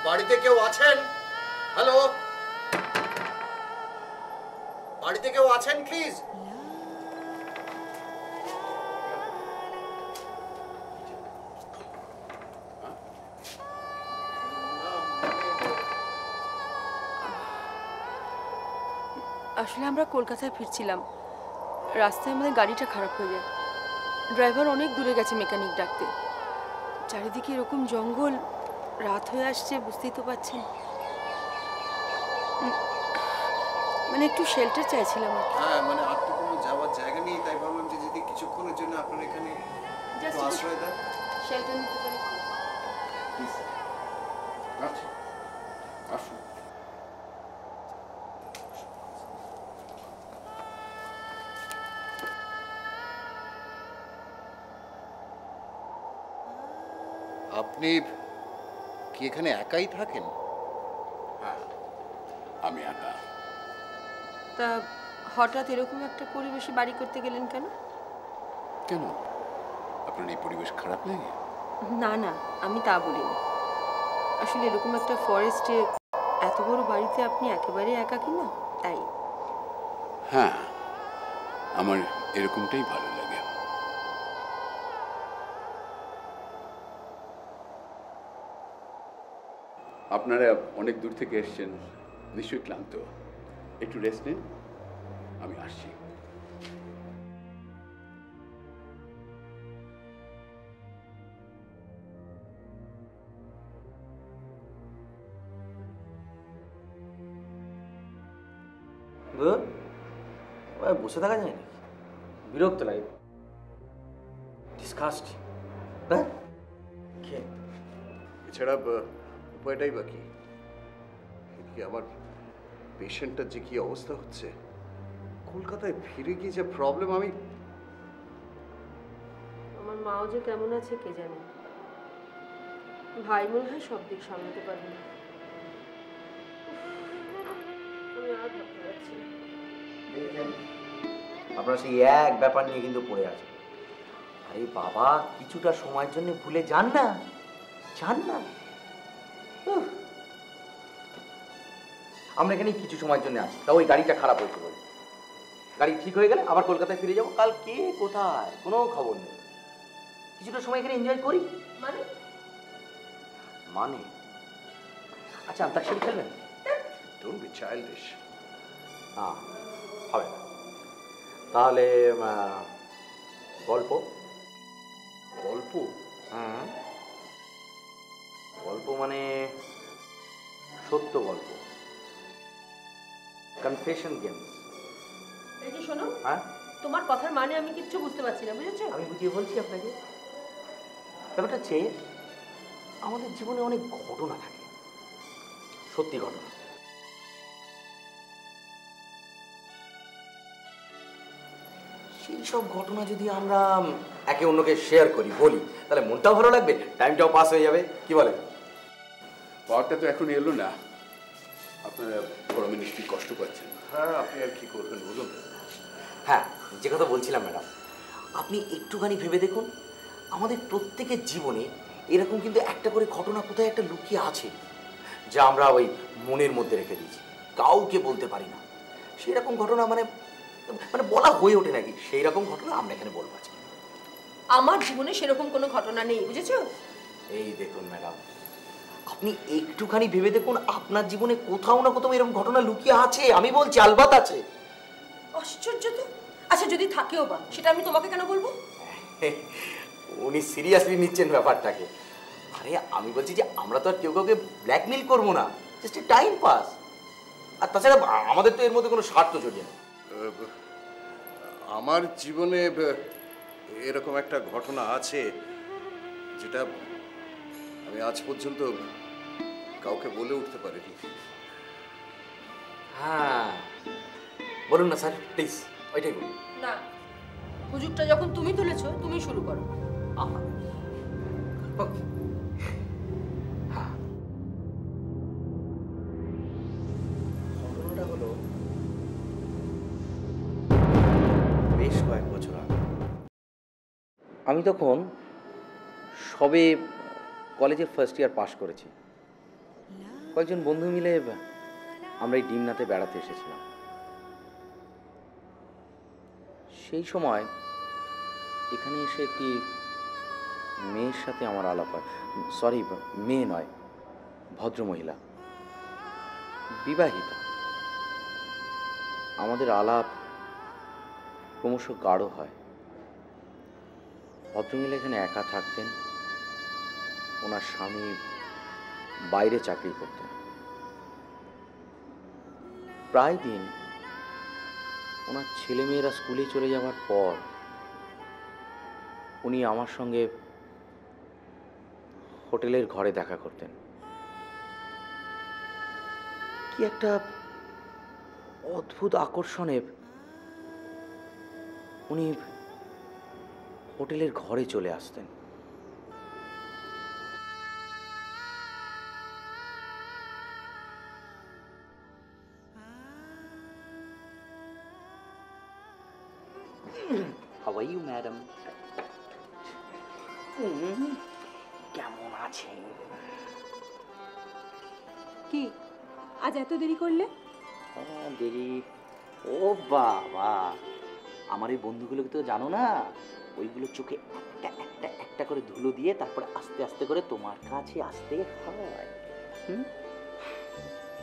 বাড়িতে কেউ আছেন? হ্যালো, বাড়িতে কেউ আছেন প্লিজ? আসলে আমরা কলকাতায় ফিরছিলাম, রাস্তায় আমাদের গাড়িটা খারাপ হয়ে যায়। ড্রাইভার অনেক দূরে গেছে মেকানিক ডাকতে। চারিদিকে এরকম জঙ্গল, রাত হয়ে আসছে, বুঝতেই তো পারছেন। মানে একটু শেল্টার চাইছিলাম আর কি। হ্যাঁ, মানে আর তো কোনো যাওয়ার জায়গা নেই, তাই ভাবলাম যে যদি কিছুক্ষণের জন্য আপনার এখানে একটু আশ্রয় দেন। শেল্টার নিতে পারি। আচ্ছা, আসুন। আপনি কি এখানে একাই থাকেন? হ্যাঁ, আমি একা। তা হঠাৎ এরকম একটা পরিবেশে বাড়ি করতে গেলেন কেন? কেন, আপনার এই পরিবেশ খারাপ লাগে? না না, আমি তা বলিনি। আসলে এরকম একটা ফরেস্টে এত বড় বাড়িতে আপনি একেবারে একা কিনা, তাই। হ্যাঁ, আমার এরকমটাই ভালো লাগে। আপনারা অনেক দূর থেকে এসেছেন, নিশ্চয়ই ক্লান্ত। একটু রেস্ট নিন, আমি আসছি। বসে থাকা যায় নাকি? বিরক্ত লাগে, ডিসকাস্ট। এছাড়া উপায়টাই বাকি। এদিকে আমার পেশেন্টটার যে কি অবস্থা হচ্ছে, কলকাতায় ফিরে গিয়ে যে প্রবলেম। আমার মাও যে কেমন আছে কে জানে। ভাই মনে হয় সব দিক সামলাতে পারবে না। আমি আর ভাবতে পারছি না। আপনারা সেই এক ব্যাপার নিয়ে কিন্তু পড়ে আছে। আরে বাবা, কিছুটা সময়ের জন্য ভুলে যান না, যান না। আমরা এখানে কিছু সময়ের জন্য আছি, তা ওই গাড়িটা খারাপ হয়েছে বলে। গাড়ি ঠিক হয়ে গেলে আবার কলকাতায় ফিরে যাবো। কাল কে কোথায় কোনো খবর নেই। কিছুটা সময় এখানে এনজয় করি। মানে মানে আচ্ছা, আন্তাক্ষরী খেলবেন? Don't be childish. হ্যাঁ, হবে না। তাহলে গল্প। গল্প? হুম, গল্প মানে সত্য গল্প, কনফেশন গেমস। এই যে শোনো, হ্যাঁ, তোমার কথার মানে আমি কিচ্ছু বুঝতে পারছি না, বুঝেছো? আমি বুঝিয়ে বলছি আপনাকে। ব্যাপারটা হচ্ছে, আমাদের জীবনে অনেক ঘটনা থাকে, সত্যি ঘটনা। সেই সব ঘটনা যদি আমরা একে অন্যকে শেয়ার করি, বলি, তাহলে মনটাও ভালো লাগবে, টাইমটাও পাস হয়ে যাবে। কি বলে? পাওয়ারটা তো এখন এলো না, আপনারা গরমে নিশ্চয়ই কষ্ট পাচ্ছেন। হ্যাঁ, আপনি আর কি করবেন বলুন। হ্যাঁ, যে কথা বলছিলাম ম্যাডাম, আপনি একটুখানি ভেবে দেখুন, আমাদের প্রত্যেকের জীবনে এরকম কিন্তু একটা করে ঘটনা কোথায় একটা লুকিয়ে আছে, যা আমরা ওই মনের মধ্যে রেখে দিয়েছি, কাউকে বলতে পারি না। সেই রকম ঘটনা মানে মানে বলা হয়ে ওঠে নাকি, সেই রকম ঘটনা আমরা এখানে বলবো আজকে। আমার জীবনে সেরকম কোনো ঘটনা নেই, বুঝেছো? এই দেখুন ম্যাডাম, আপনি একটুখানি ভেবে দেখুন, আপনার জীবনে কোথাও না কোথাও এরকম ঘটনা লুকিয়ে আছে। আমি বলছি, আলবাত আছে। আশ্চর্য তো। আচ্ছা, যদি থাকেও বা, সেটা আমি তোমাকে কেন বলবো? উনি সিরিয়াসলি নিচ্ছেন ব্যাপারটাকে। আরে আমি বলছি যে আমরা তো আর কেউ কাউকে ব্ল্যাকমেল করবো না, জাস্ট টাইম পাস। আর তাছাড়া আমাদের তো এর মধ্যে কোনো স্বার্থ জড়িয়ে নেই। আমার জীবনে এরকম একটা ঘটনা আছে, যেটা আমি আজ পর্যন্ত কাউকে বলে উঠতে পারিনি। হ্যাঁ বলুন না স্যার প্লিজ, ওইটাই বলুন। না, হুজুগটা যখন তুমি তুলেছো তুমি শুরু করো। ওকে। হ্যাঁ, ঘটনাটা হলো বেশ কয়েক বছর আগে। আমি তখন সবে কলেজে ফার্স্ট ইয়ার পাশ করেছি। কয়েকজন বন্ধু মিলে আমরা এই ডিমনাতে বেড়াতে এসেছিলাম। সেই সময় এখানে এসে একটি মেয়ের সাথে আমার আলাপ হয়। সরি, মেয়ে নয়, ভদ্রমহিলা, বিবাহিতা। আমাদের আলাপ ক্রমশ গাঢ় হয়। ভদ্রমহিলা এখানে একা থাকতেন, ওনার স্বামী বাইরে চাকরি করতেন। প্রায় দিন ওনার ছেলেমেয়েরা স্কুলে চলে যাওয়ার পর উনি আমার সঙ্গে হোটেলের ঘরে দেখা করতেন। কি একটা অদ্ভুত আকর্ষণে উনি হোটেলের ঘরে চলে আসতেন। How are you, madam? কেমন আছেন? কি আজ এত দেরি করলে? দেরি? ও বাবা, আমার এই বন্ধুগুলোকে তো জানো না, ওইগুলো চোখে একটা একটা একটা করে ধুলো দিয়ে তারপরে আস্তে আস্তে করে তোমার কাছে আসতে হয়।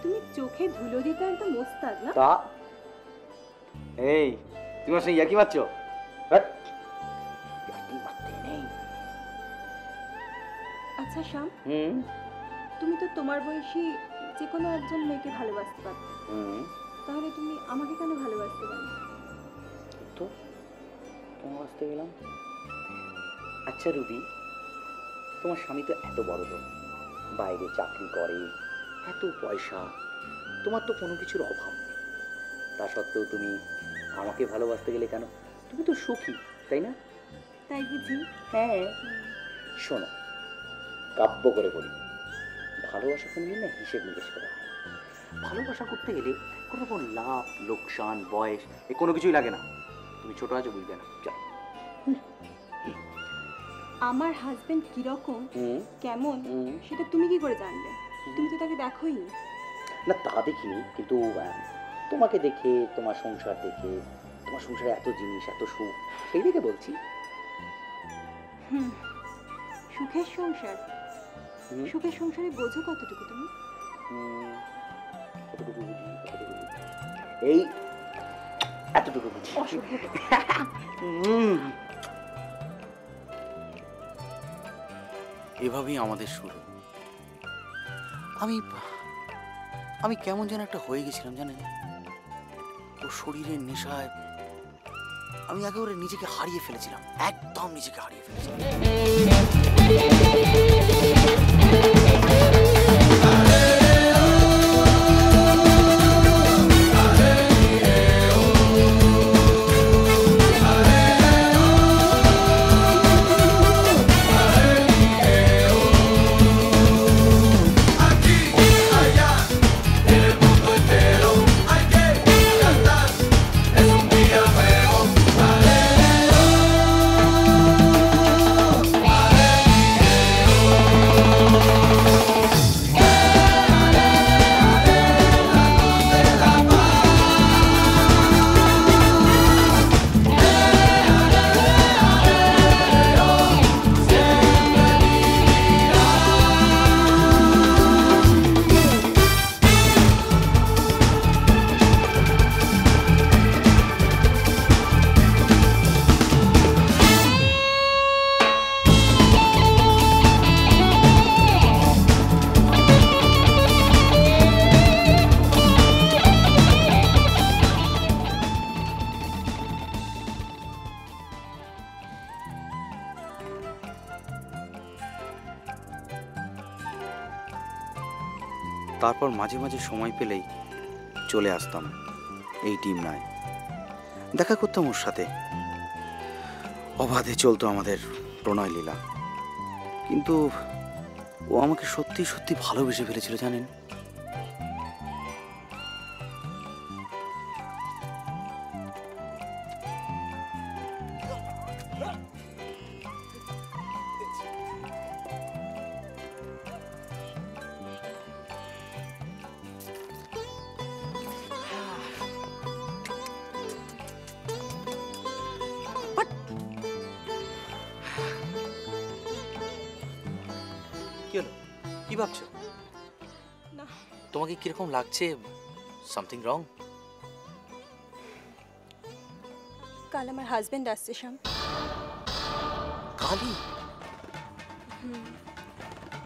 তুমি চোখে ধুলো দিতে একদম ওস্তাদ না? তা এই তুমি আসলে ইয়াকি মারছো? আচ্ছা শ্যাম, তুমি তো তোমার বয়সী যে কোনো একজন মেয়েকে ভালোবাসতে পারতে, তাহলে তুমি আমাকে কেন ভালোবাসতে পারো? তো তোমার আসতে গেলাম। আচ্ছা রুবি, তোমার স্বামী তো এত বড় লোক, বাইরে চাকরি করে, এত পয়সা, তোমার তো কোনো কিছুর অভাব নেই, তা সত্ত্বেও তুমি আমাকে ভালোবাসতে গেলে কেন? তুমি তো সুখী, তাই না? তাই বুঝি? হ্যাঁ। শোনো, কাব্য করে বলি, ভালোবাসা কোনদিন না হিসেব নিকেশ করা হয়। ভালোবাসা করতে গেলে কোনো রকম লাভ লোকসান বয়স এ কোনো কিছুই লাগে না। তুমি ছোট আছো, বুঝবে না। চল। আমার হাজবেন্ড কিরকম কেমন সেটা তুমি কি করে জানলে? তুমি তো তাকে দেখোই না। তা দেখিনি, কিন্তু তোমাকে দেখে, তোমার সংসার দেখে, তোমার সংসারে এত জিনিস, এত সুখ, সেই দেখে বলছি। সুখের সংসার? সুখের সংসারে বোঝো কতটুকু তুমি? এই এতটুকু বুঝি। এভাবেই আমাদের শুরু। আমি কেমন যেন একটা হয়ে গেছিলাম জানেন, ও শরীরের নেশায় আমি একেবারে নিজেকে হারিয়ে ফেলেছিলাম, একদম নিজেকে হারিয়ে ফেলেছিলাম। তারপর মাঝে মাঝে সময় পেলেই চলে আসতাম এই টিমনায়, দেখা করতাম ওর সাথে। অবাধে চলতো আমাদের প্রণয় লীলা। কিন্তু ও আমাকে সত্যি সত্যি ভালোবেসে ফেলেছিল জানেন। কি হলো, কি ভাবছো? না, তোমাকে কিরকম লাগছে? Something wrong? কাল আমার হাজবেন্ড আসছে শ্যাম। কালই?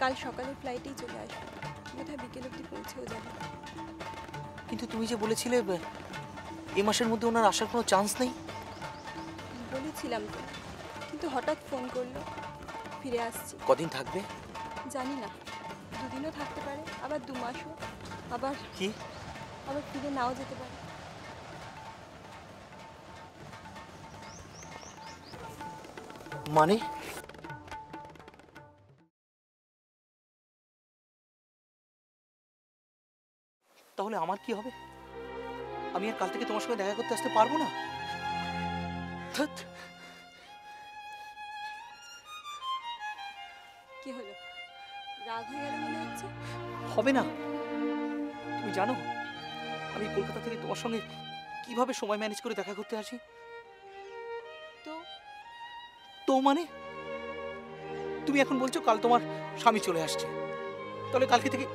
কাল সকালের ফ্লাইটেই চলে আসবে, বোধহয় বিকেল অবধি পৌঁছেও যাবে। কিন্তু তুমি যে বলেছিলে এই মাসের মধ্যে ওনার আসার কোনো চান্স নেই। বলেছিলাম তো, কিন্তু হঠাৎ ফোন করলো ফিরে আসছি। কদিন থাকবে? জানি না, 2 দিনও থাকতে পারে, আবার 2 মাসও, আবার কি আবার ফিরে নাও যেতে পারে। মানে? তাহলে আমার কি হবে? আমি আর কাল থেকে তোমার সঙ্গে দেখা করতে আসতে পারবো না। ধ্যাৎ। কি হলো, রাগ হয়ে গেল মনে হচ্ছে? হবে না। তুমি জানো আমি কলকাতা থেকে তোমার সঙ্গে কিভাবে সময় ম্যানেজ করে দেখা করতে আসি? তো তো মানে তুমি এখন বলছো কাল তোমার স্বামী চলে আসছে, তাহলে কালকে থেকে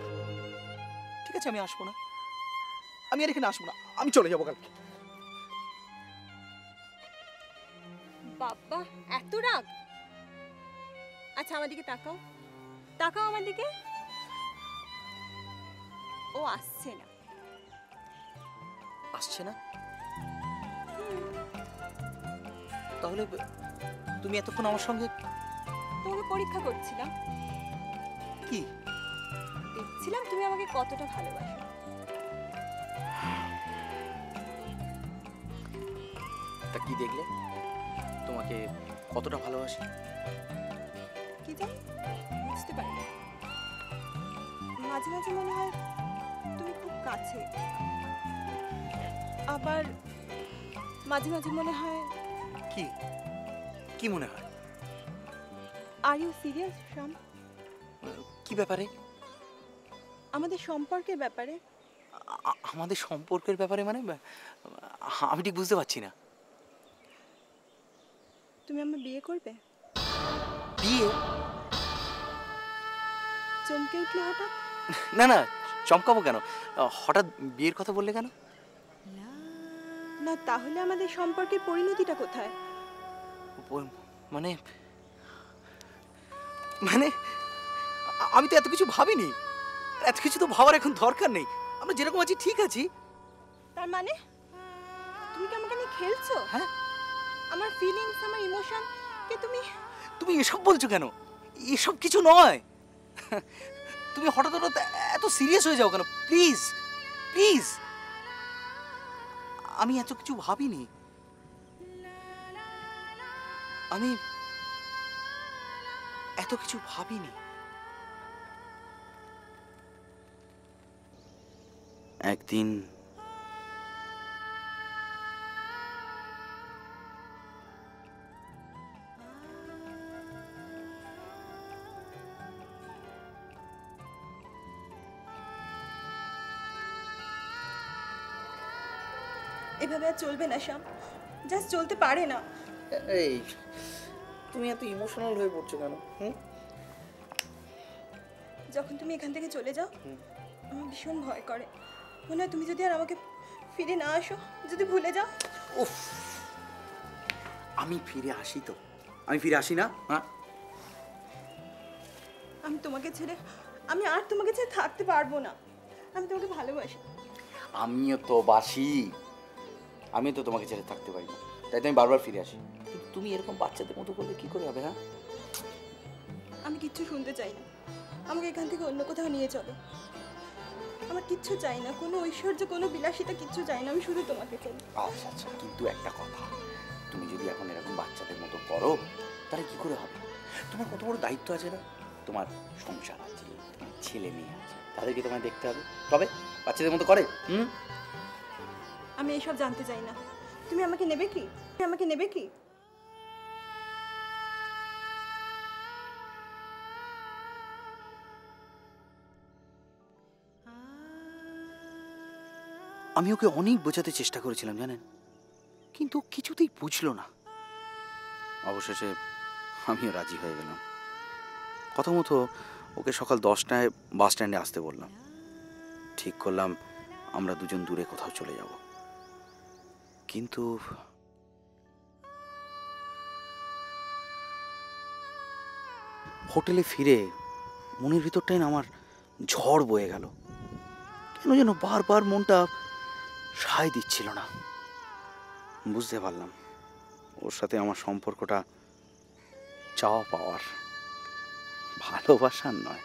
ঠিক আছে আমি আসবো না, আমি আর এখানে আসবো না, আমি চলে যাবো কালকে। বাবা এত রাগ? আচ্ছা আমার দিকে তাকাও, তাকাও আমার দিকে। ও আসছে না। আসছে না? তাহলে তুমি এতক্ষণ আমার সঙ্গে? তোমাকে পরীক্ষা করছিলাম। কি? দেখছিলাম তুমি আমাকে কতটা ভালোবাসো। তা কি দেখলে তোমাকে কতটা ভালোবাসি? কি জানি, বুঝতে পারি না। মাঝে মাঝে মনে হয় তুমি খুব কাছে, আবার মাঝে মাঝে মনে হয়। কি কি মনে হয়? আর ইউ সিরিয়াস শ্যাম? কি ব্যাপারে? আমাদের সম্পর্কের ব্যাপারে। আমাদের সম্পর্কের ব্যাপারে মানে? আমি ঠিক বুঝতে পারছি না। তুমি আমার বিয়ে করবে? বিয়ে? চমকে উঠলে হঠাৎ? না না, চমকাবো কেন? হঠাৎ বিয়ের কথা বললে কেন? না তাহলে আমাদের সম্পর্কের পরিণতিটা কোথায়? মানে মানে আমি তো এত কিছু ভাবিনি, এত কিছু তো ভাবার এখন দরকার নেই। আমরা যেরকম আছি ঠিক আছি। তার মানে তুমি কি আমাকে নিয়ে খেলছো? হ্যাঁ, আমার ফিলিংস, আমার ইমোশন কে তুমি তুমি এসব বলছো কেন? এসব কিছু নয়। তুমি হঠাৎ হঠাৎ এত সিরিয়াস হয়ে যাও কেন? প্লিজ প্লিজ, আমি এত কিছু ভাবিনি। আমি এত কিছু ভাবিনি। একদিন এভাবে আর চলবে না শ্যাম, জাস্ট চলতে পারে না। এই তুমি এত ইমোশনাল হয়ে পড়ছো কেন? যখন তুমি এখান থেকে চলে যাও আমার ভীষণ ভয় করে, মনে হয় তুমি যদি আর আমাকে ফিরে না আসো, যদি ভুলে যাও। উফ, আমি ফিরে আসি তো, আমি ফিরে আসি না? হ্যাঁ, আমি তোমাকে ছেড়ে, আমি আর তোমাকে ছেড়ে থাকতে পারবো না। আমি তোমাকে ভালোবাসি। আমিও তো বাসি, আমি তো তোমাকে ছেড়ে থাকতে পারি না, তাই তো আমি বারবার ফিরে আসি। কিন্তু তুমি এরকম বাচ্চাদের মতো করলে কি করে হবে? হ্যাঁ, আমি কিচ্ছু শুনতে চাই না, আমাকে এখান থেকে অন্য কোথাও নিয়ে চলো। কিচ্ছু চাই না, কোনো ঐশ্বর্য, কোনো বিলাসিতা কিচ্ছু চাই না, আমি শুধু তোমাকে চাই। আচ্ছা আচ্ছা, কিন্তু একটা কথা, তুমি যদি এখন এরকম বাচ্চাদের মতো করো তাহলে কি করে হবে? তোমার কত বড় দায়িত্ব আছে না, তোমার সংসার আছে, তোমার ছেলে মেয়ে আছে, তাদেরকে তোমায় দেখতে হবে। তবে বাচ্চাদের মতো করে আমি এসব জানতে চাই না। তুমি আমাকে নেবে কি? আমাকে নেবে কি? আমি ওকে অনেক বোঝাতে চেষ্টা করেছিলাম জানেন, কিন্তু কিছুতেই বুঝলো না। অবশেষে আমিও রাজি হয়ে গেলাম। কথা মতো ওকে সকাল 10টায় বাস স্ট্যান্ডে আসতে বললাম। ঠিক করলাম আমরা দুজন দূরে কোথাও চলে যাব। কিন্তু হোটেলে ফিরে মনের ভিতরটাই না আমার ঝড় বয়ে গেল। কেন যেন বারবার মনটা সায় দিচ্ছিল না। বুঝতে পারলাম ওর সাথে আমার সম্পর্কটা চাওয়া পাওয়ার, ভালোবাসার নয়।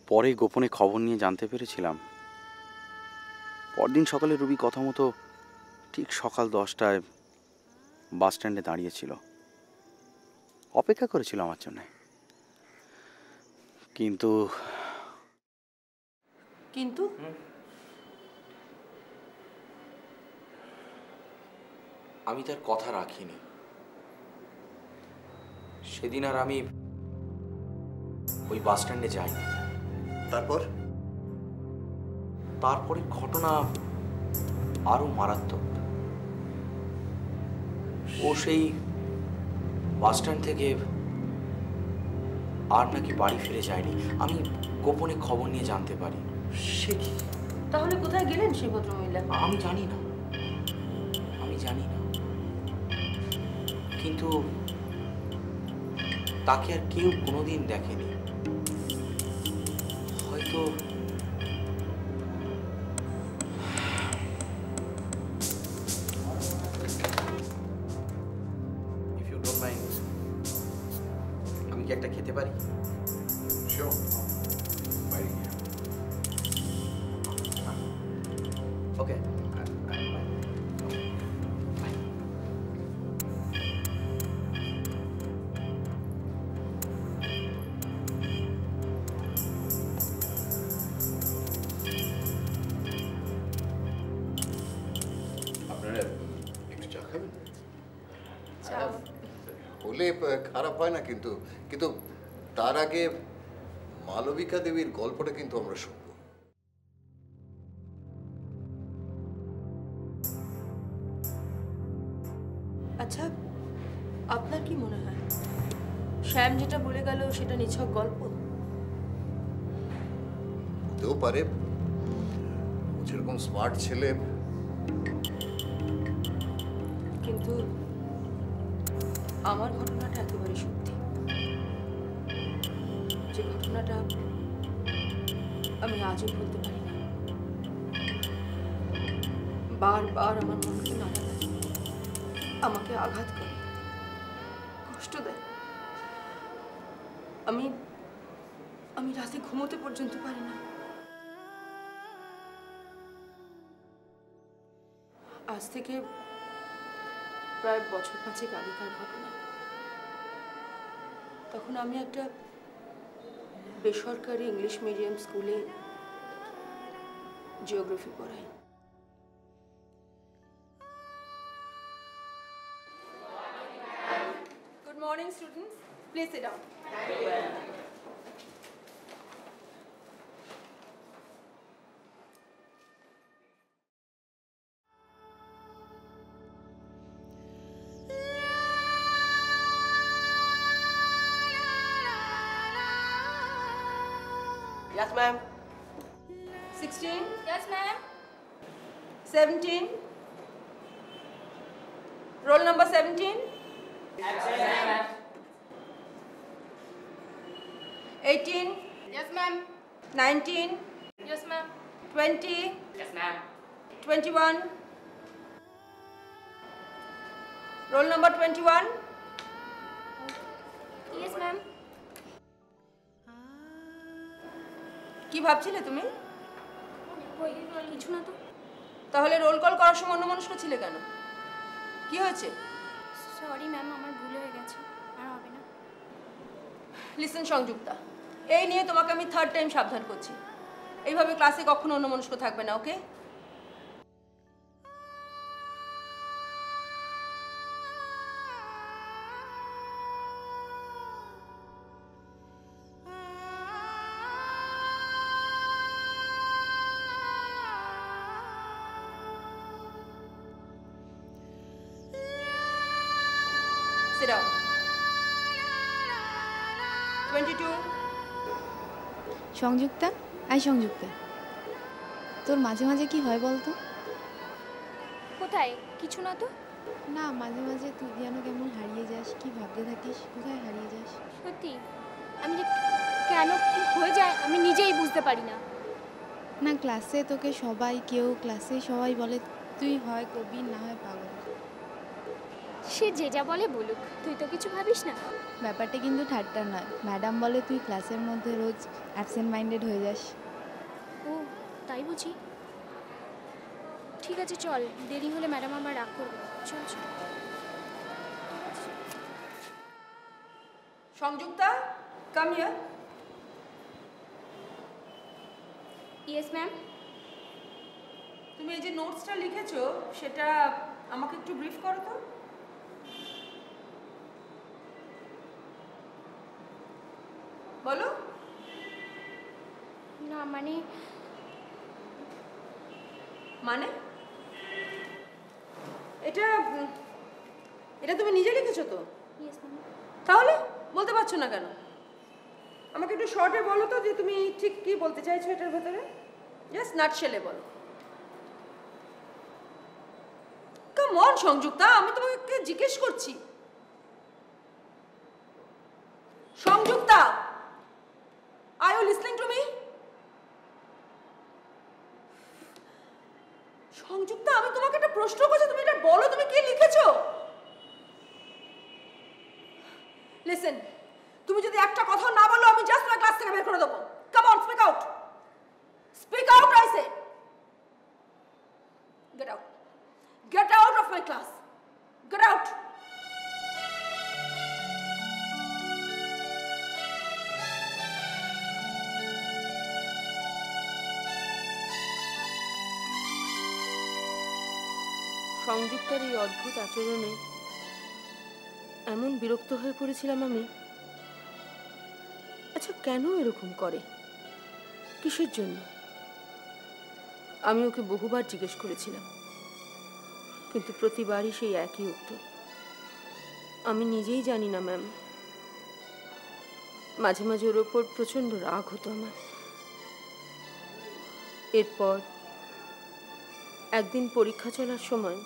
পরে গোপনে খবর নিয়ে জানতে পেরেছিলাম, পরদিন সকালে রবি কথা মতো ঠিক সকাল 10টায় বাস স্ট্যান্ডে দাঁড়িয়েছিল, অপেক্ষা করেছিল আমার জন্য। কিন্তু কিন্তু আমি তার কথা রাখিনি। সেদিন আর আমি ওই বাস স্ট্যান্ডে যাইনি। তারপরে ঘটনা আরো মারাত্মক। ও সেই বাস স্ট্যান্ড থেকে আর নাকি বাড়ি ফিরে যায়নি। আমি গোপনে খবর নিয়ে জানতে পারি। সে কি? তাহলে কোথায় গেলেন সেই ভদ্রমহিলা? আমি জানি না, কিন্তু তাকে আর কেউ কোনোদিন দেখেনি। হয়তো if you don't mind, আমি কি একটা খেতে পারি? Sure. Okay. হলে খারাপ হয় না, কিন্তু কিন্তু তার আগে মালবিকা দেবীর গল্পটা কিন্তু আমরা শুনব। আচ্ছা, আপনার কি মনে হয় শ্যাম যেটা বলে গেল সেটা নিছক গল্প? হতেও পারে, যেরকম স্মার্ট ছেলে। কিন্তু আমার ঘটনাটা একেবারে সত্যি। যে ঘটনাটা আমি আজও বলতে পারি না। বারবার আমার মনকে নাড়া দেয়, আমাকে আঘাত করে, কষ্ট দেয়। আমি আমি রাতে ঘুমোতে পর্যন্ত পারি না। আজ থেকে প্রায় বছর 5 আগেকার ঘটনা। তখন আমি একটা বেসরকারি ইংলিশ মিডিয়াম স্কুলে জিওগ্রাফি পড়াই। Good morning, students. Please sit down. Yes, ma'am. 16, Yes, ma'am. 17. Roll number 17. 18. Yes, ma'am. 19. Yes, ma'am. 20. Yes, ma'am. 21. Roll number 21. Yes, ma'am. কি ভাবছিলে তুমি? কিছু না তো। তাহলে রোল কল করার সময় অন্যমনস্ক ছিলে কেন? কি হয়েছে? সরি ম্যাম, আমার ভুল হয়ে গেছে, আর হবে না। লিসেন সংযুক্তা, এই নিয়ে তোমাকে আমি 3rd টাইম সাবধান করছি। এইভাবে ক্লাসে কখনো অন্যমনস্ক থাকবে না, ওকে? Sit down. 22. সংযুক্তা, সংযুক্তা, তোর মাঝে মাঝে কি হয় বলতো? কোথায়? কিছু না তো। না, মাঝে মাঝে তুই যেন কেমন হারিয়ে যাস, কি ভাবতে থাকিস, কোথায় হারিয়ে যাস? সত্যি আমি যে কেন কি হয়ে যায় আমি নিজেই বুঝতে পারি না। না, ক্লাসে তোকে ক্লাসে সবাই বলে তুই হয় কবি, না হয় পাগল। সে যে যা বলে বলুক, তুই তো কিছু ভাবিস না। ব্যাপারটা কিন্তু ঠাট্টা নয়। ম্যাডাম বলে তুই ক্লাসের মধ্যে রোজ অ্যাবসেন্ট মাইন্ডেড হয়ে যাস। ও তাই বুঝি? ঠিক আছে চল, দেরি হলে ম্যাডাম আমার রাগ করবে। চল চল। Sanjukta, come here. Yes ma'am. তুমি এই যে নোটসটা লিখেছো সেটা আমাকে একটু ব্রিফ করো তো। বলো। না মানে মানে এটা এটা তুমি নিজে লিখেছো তো? Yes ma'am. তাহলে বলতে পারছো না কেন? আমাকে একটু শর্টে বলো তো যে তুমি ঠিক কি বলতে চাইছো এটার ভেতরে। জাস্ট নাটশেলে বলো। কাম অন সংযুক্তা, আমি তোমাকে জিজ্ঞেস করছি। Sanjukta, are you listening to me? Sanjukta, আমি তোমাকে একটা প্রশ্ন করছি, তুমি এটা বলো তুমি কি লিখেছো। লিসেন, তুমি যদি একটা কথা না বলো আমি জাস্ট তোমার ক্লাস থেকে বের করে দেবো। Come on, speak out. Speak out I say. Get out. Get out of my class. Get out. সংযুক্তার এই অদ্ভুত আচরণে এমন বিরক্ত হয়ে পড়েছিলাম আমি। আচ্ছা, কেন এরকম করে? কিসের জন্য? আমি ওকে বহুবার জিজ্ঞেস করেছিলাম, কিন্তু প্রতিবারই সেই একই উত্তর। আমি নিজেই জানি না ম্যাম। মাঝে মাঝে ওর ওপর প্রচণ্ড রাগ হতো আমার। এরপর একদিন পরীক্ষা চলার সময়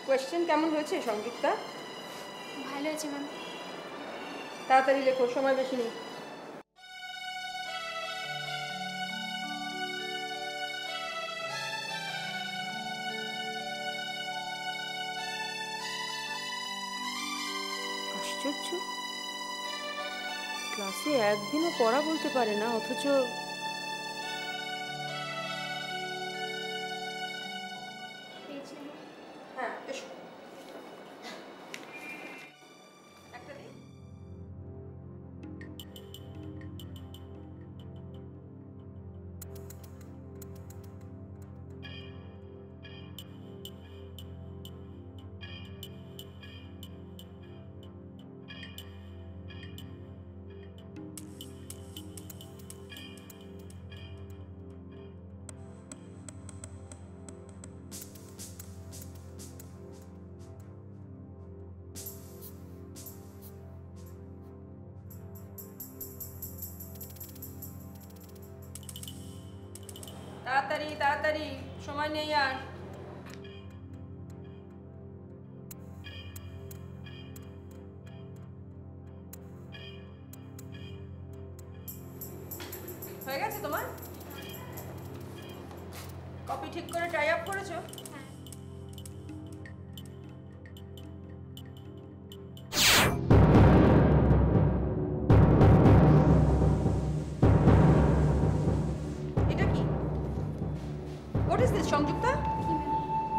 কোয়েশ্চেন কেমন হয়েছে সংযুক্তা? ভালো আছে ম্যাম। তাড়াতাড়ি লেখো, সময় বেশি নেই। আশ্চর্য, ক্লাসে একদিনও পড়া বলতে পারে না, অথচ হ্যাঁ এসো। একটা দিই। তাড়াতাড়ি তাড়াতাড়ি, সময় নেই আর। হয়ে গেছে তোমার? কপি ঠিক করে টাই আপ করেছো? এটা কি? What is this Sanjukta?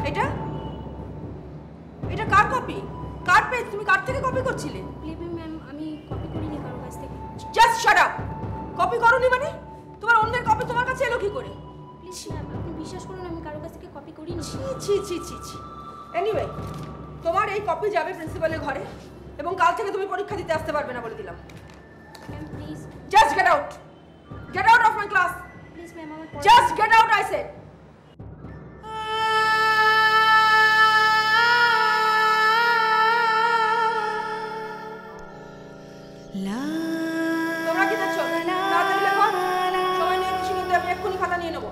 এটা এটা কার কপি? কার পেজ? তুমি কার থেকে কপি করছিলে? ম্যাম আমি কপি করিনি কারোর কাছ থেকে। Just shut up. কপি করোনি মানে? তোমার অন্যের কপি তোমার কাছে এলো কি করে? প্লিজ ম্যাম আপনি বিশ্বাস করুন আমি কারোর কাছ থেকে কপি করিনি। ছি ছি ছি ছি ছি। এনিওয়ে, তোমার এই কপি যাবে প্রিন্সিপালের ঘরে এবং কাল থেকে তুমি পরীক্ষা দিতে আসতে পারবে না বলে দিলাম। Ma'am please. Just get out. Get out of my class. Please ma'am আমার just get out I said. তোমরা কি দেখছো? তাড়াতাড়ি লেখো, সময় নেই বেশি, কিন্তু আমি এক্ষুনি খাতা নিয়ে নেবো।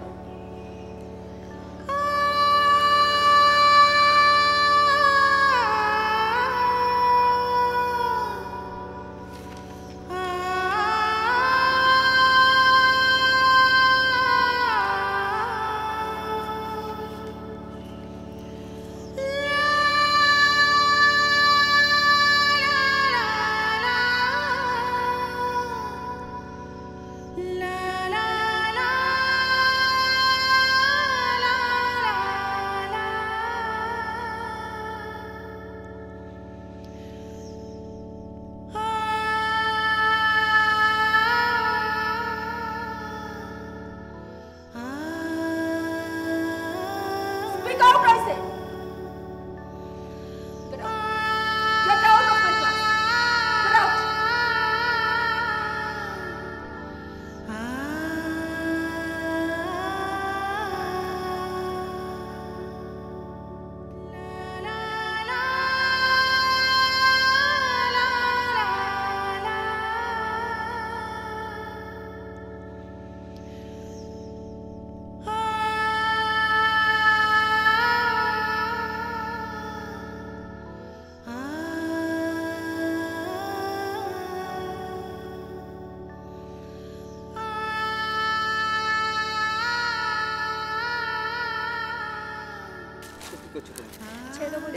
Speak out, I say. Get out. Get out of my class. Get out.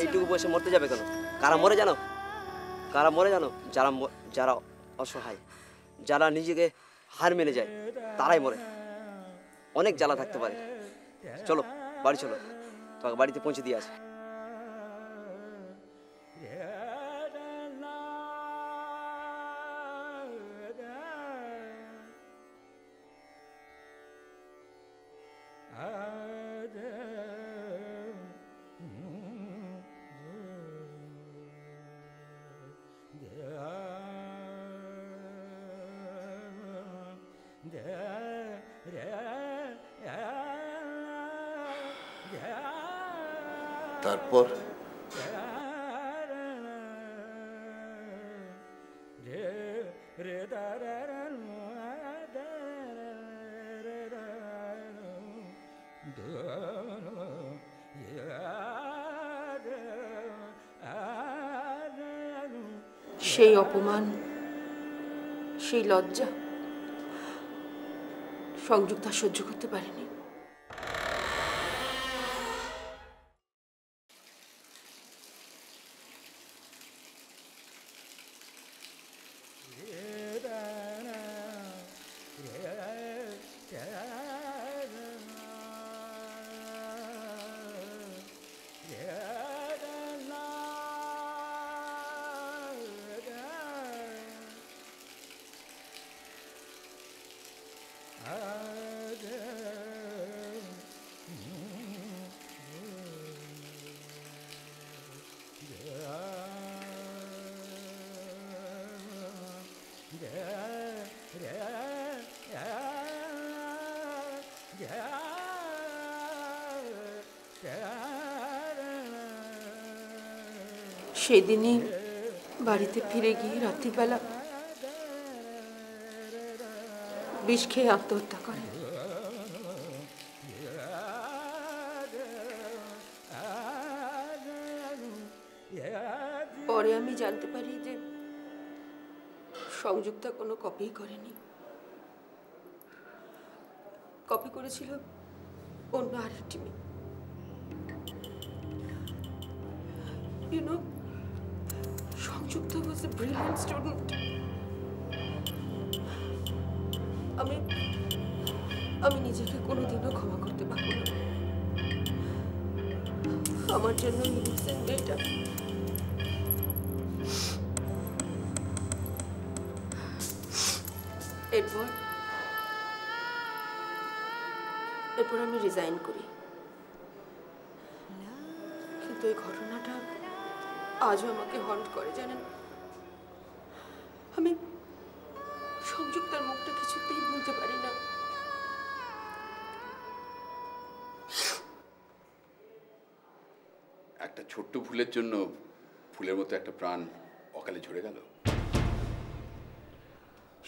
এইটুকু বসে মরতে যাবে কেন? কারা মরে জানো? কারা মরে জানো? যারা যারা অসহায়, যারা নিজেকে হার মেনে যায়, তারাই মরে। অনেক জ্বালা থাকতে পারে। চলো বাড়ি চলো, তোমাকে বাড়িতে পৌঁছে দিয়ে আসি। তারপর সেই অপমান, সেই লজ্জা সংযুক্তা সহ্য করতে পারেনি। সেদিনই বাড়িতে ফিরে গিয়ে রাত্রিবেলা বিষ খেয়ে আত্মহত্যা করে। পরে আমি জানতে পারি যে সংযুক্তা কোনো কপি করেনি, কপি করেছিল অন্য আরেকটি মেয়ে। You know, Sanjukta was a brilliant student. আমি নিজেকে কোনোদিনও ক্ষমা করতে পারবো না। আমার জন্য ইনোসেন্ট মেয়েটা এরপর আমি রিজাইন করি, কিন্তু এই ঘটনাটা আজও আমাকে হন্ট করে, জানেন। আমি সংযুক্তার মুখটা কিছুতেই ভুলতে পারি না। একটা ছোট্ট ভুলের জন্য ফুলের মতো একটা প্রাণ অকালে ঝরে গেল।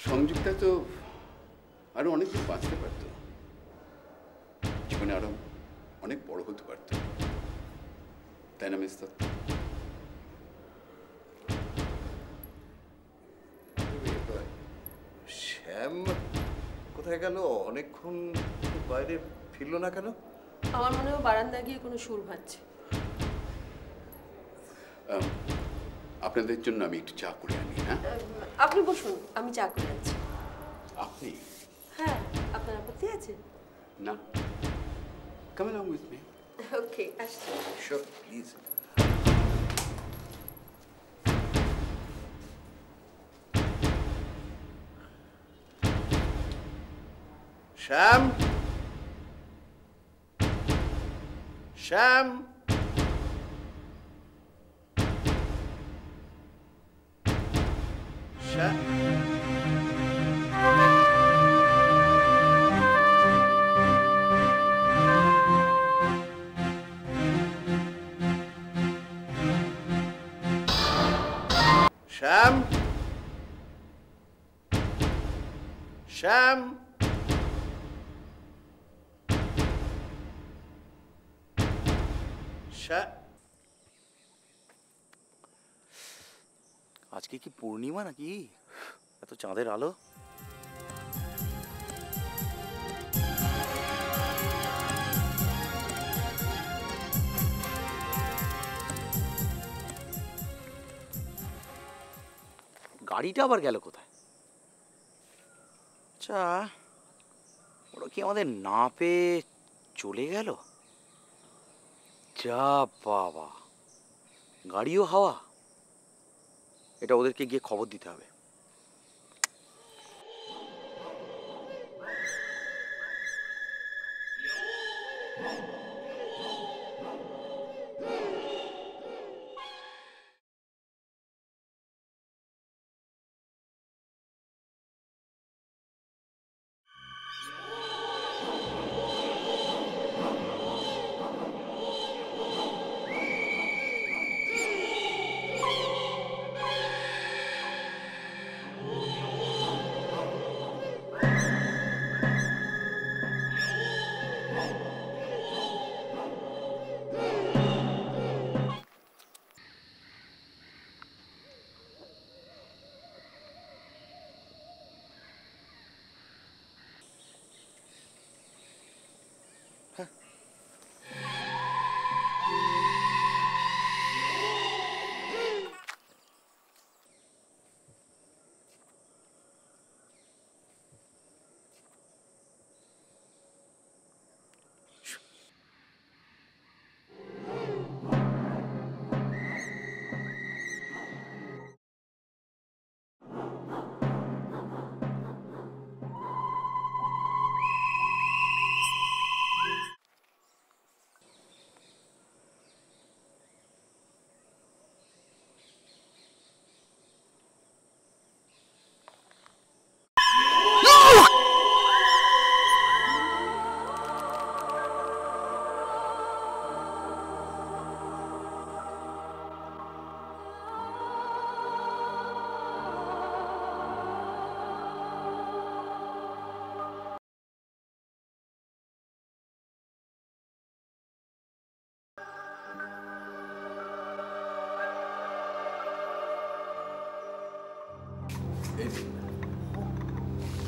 সংযুক্তা তো আরো অনেকদিন বাঁচতে পারত, জীবনে আরো অনেক বড় হতে পারত, তাই না মিস্টার? শ্যাম কোথায় গেল? অনেকক্ষণ বাইরে ফিরলো না কেন? আমার মনে হয় বারান্দায় গিয়ে কোনো সুর ভাজছে। আপনাদের জন্য আমি একটু চা করে আনি। হ্যাঁ, আপনি বসুন, আমি চা করে আনছি। আপনি? হ্যাঁ, আপনার আপত্তি আছে? না, come along with me. ওকে, আসছি। Sure, please. শ্যাম, শ্যাম, শ্যাম। শ্যাম, শ্যাম, আজকে কি পূর্ণিমা নাকি? এত চাঁদের আলো। গাড়িটা আবার গেল কোথায়? আচ্ছা, ওরা কি আমাদের না পেয়ে চলে গেল? যা বাবা, গাড়িও হাওয়া। এটা ওদেরকে গিয়ে খবর দিতে হবে।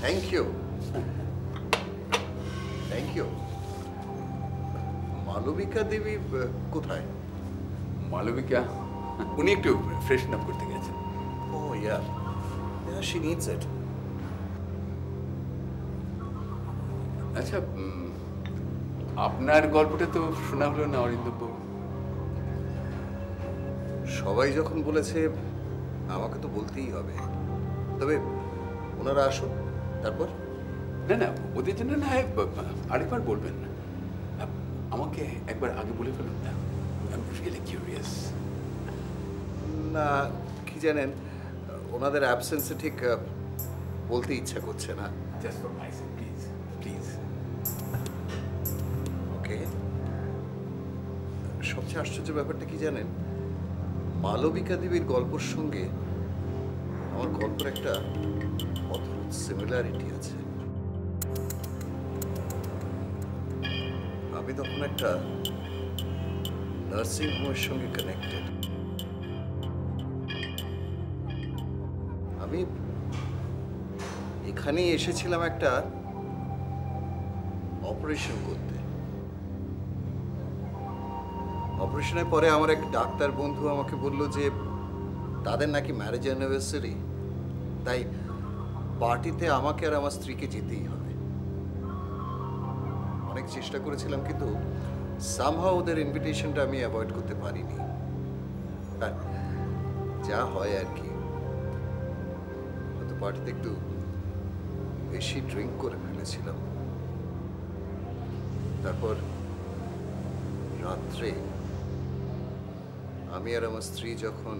Thank you thank you. Malavika Devi কোথায়? মালবিকা উনি একটু ফ্রেশন আপ করতে গেছেন। Oh yeah, she needs it. আচ্ছা, আপনার গল্পটা তো শোনা হলো না অরিন্দম। সবাই যখন বলেছে আমাকে তো বলতেই হবে। তবে ওনারা আসুন, তারপর। না না, ওদের জন্য না হয় আরেকবার বলবেন না, আমাকে একবার আগে বলে ফেলুন না। I am really curious. না, কি জানেন, ওনাদের অ্যাবসেন্সে ঠিক বলতে ইচ্ছা করছে না। Just for my sake, please please. Okay. সবচেয়ে আশ্চর্য ব্যাপারটা কি জানেন, মালবিকা দেবীর গল্পের সঙ্গে আমার গল্পের একটা অদ্ভুত সিমিলারিটি আছে। আমি তখন একটা নার্সিং হোমের সঙ্গে কানেক্টেড। আমি এখানেই এসেছিলাম একটা অপারেশন করতে। অপারেশনের পরে আমার এক ডাক্তার বন্ধু আমাকে বলল যে তাদের নাকি ম্যারেজ অ্যানিভার্সারি, তাই পার্টিতে আমাকে আর আমার স্ত্রীকে যেতেই হবে। অনেক চেষ্টা করেছিলাম, কিন্তু সামহাও ওদের ইনভিটেশনটা আমি অ্যাভয়েড করতে পারিনি। আর যা হয় আর কি, হয়তো পার্টিতে একটু বেশি ড্রিঙ্ক করে ফেলেছিলাম। তারপর রাত্রে আমি আর আমার স্ত্রী যখন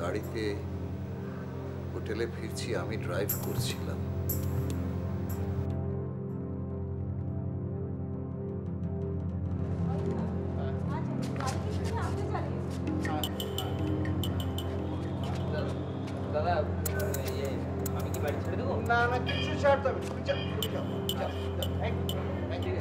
গাড়িতে হোটেলে ফিরছি, আমি ড্রাইভ করছিলাম। দাদা, আমি কি বাড়ি ছেড়ে দেবো? না না, কিছু ছাড়তে হবে, তুমি যাও, তুমি যাও, যাও, যাও। Thank you, thank you.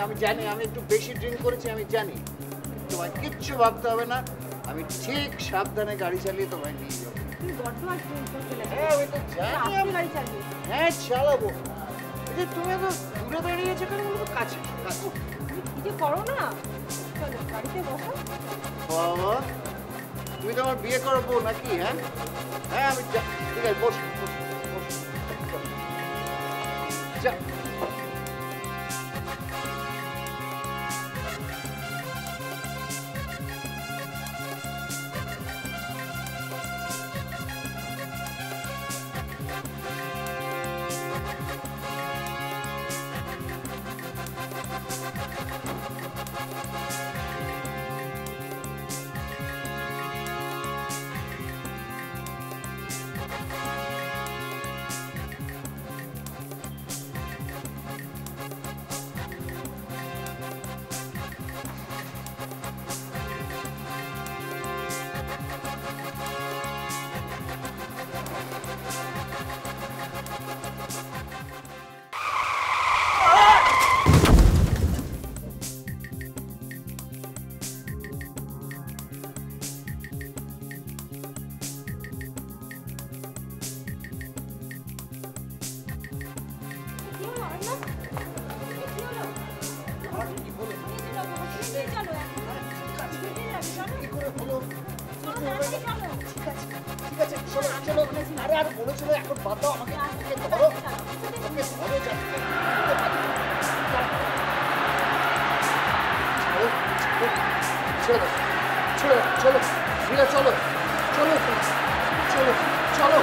আমি জানি, আমি একটু বেশি ড্রিঙ্ক করেছি, আমি জানি। তোমায় কিচ্ছু ভাবতে হবে না, আমি ঠিক সাবধানে গাড়ি চালিয়ে তোমায় নিয়ে যাবো। হ্যাঁ, আমি তো জানি। হ্যাঁ, চালাবো। এই যে তুমি তো দূরে দাঁড়িয়েছো কেন? কাছে কাছে কি যে করো না, চলো গাড়িতে বসো। বাবা, তুমি তো আমার বিয়ে করবো নাকি? হ্যাঁ হ্যাঁ, আমি ঠিক আছে, বসো বসো বসো। যা। ঠিক আছে, চলো চলো। আরে আর বলেছিল, এখন বাদ দাও, আমাকে ধরো, ওকে ধরো, চলো চলো চলো, চলো চলো চলো চলো চলো।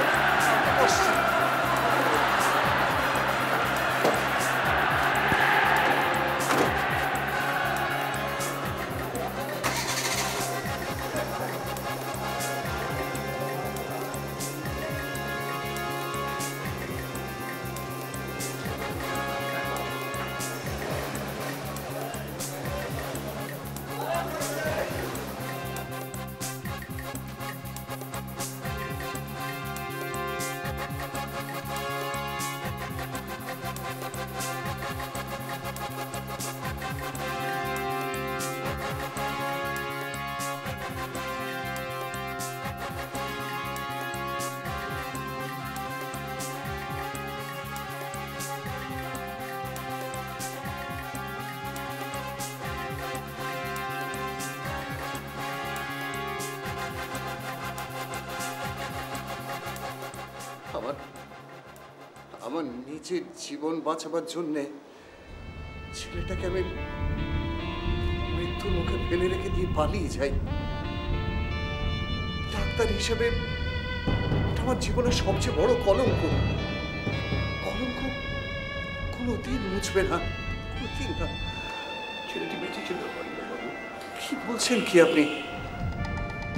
আমার নিজের জীবন বাঁচাবার জন্যে ছেলেটাকে আমি মৃত্যুর মুখে ফেলে রেখে দিয়ে পালিয়ে যাই। ডাক্তার হিসেবে এটা আমার জীবনের সবচেয়ে বড় কলঙ্ক। কলঙ্ক কোনোদিন মুছবে না, কোনোদিন না। ছেলেটি বেঁচে ছিল কি বলছেন কি আপনি?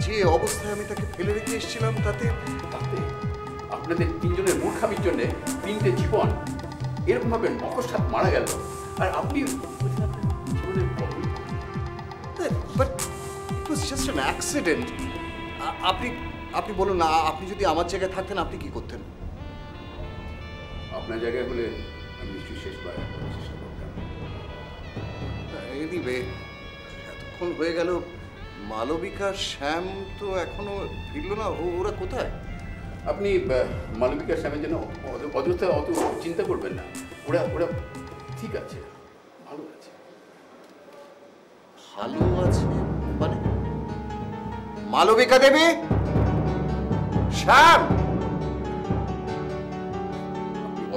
যে অবস্থায় আমি তাকে ফেলে রেখে এসেছিলাম তাতে আপনাদের তিনজনের মূর্খামির জন্য 3টে জীবন এরকম ভাবে নকশাত মারা গেল, আর আপনি but it was just an accident. আপনি বলুন না, আপনি যদি আমার জায়গায় থাকতেন আপনি কি করতেন? আপনার জায়গায় হলে আমি নিশ্চয়ই শেষবার চেষ্টা করতাম। এদিবে এতক্ষণ হয়ে গেল, মালবিকা শ্যাম তো এখনো ফিরল না। ওরা কোথায়? আপনি মালবিকা শ্যামের জন্য অযথা অত চিন্তা করবেন না। ওরা ওরা ঠিক আছে, ভালো আছে। ভালো আছে মানে? মালবিকা দেবী, শ্যাম!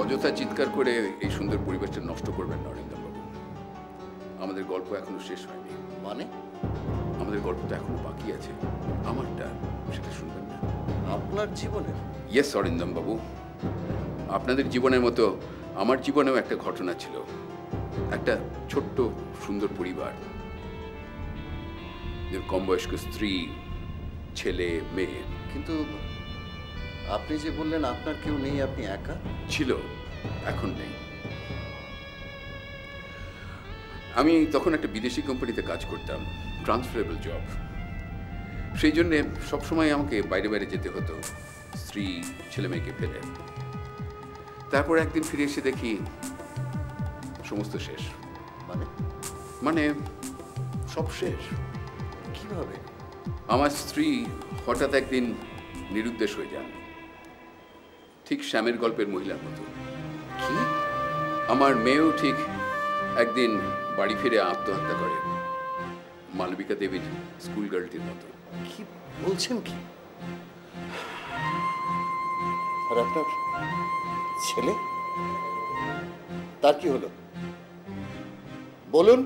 অযথা চিৎকার করে এই সুন্দর পরিবেশটা নষ্ট করবেন না অরিন্দম বাবু। আমাদের গল্প এখনো শেষ হয়নি। মানে? আমাদের গল্পটা এখনো বাকি আছে। আমারটা সেটা শুনবেন না? আপনার জীবনে? ইয়েস অরিন্দম বাবু, আপনাদের জীবনের মতো আমার জীবনেও একটা ঘটনা ছিল। একটা ছোট্ট সুন্দর পরিবার, কম বয়স্ক স্ত্রী, ছেলে, মেয়ে। কিন্তু আপনি যে বললেন আপনার কেউ নেই, আপনি একা? ছিল, এখন নেই। আমি তখন একটা বিদেশি কোম্পানিতে কাজ করতাম, ট্রান্সফারেবল জব। সেই জন্যে সবসময় আমাকে বাইরে বাইরে যেতে হতো, স্ত্রী ছেলে মেয়েকে ফেলে। তারপর একদিন ফিরে এসে দেখি সমস্ত শেষ। মানে সব শেষ। কিভাবে? আমার স্ত্রী হঠাৎ একদিন নিরুদ্দেশ হয়ে যান, ঠিক শ্যামের গল্পের মহিলার মতো। কি? আমার মেয়েও ঠিক একদিন বাড়ি ফিরে আত্মহত্যা করে, মালবিকা দেবীর স্কুল গার্লটির মতো। কি বলছেন কি? আর আপনার ছেলে, তার কি হলো? বলুন,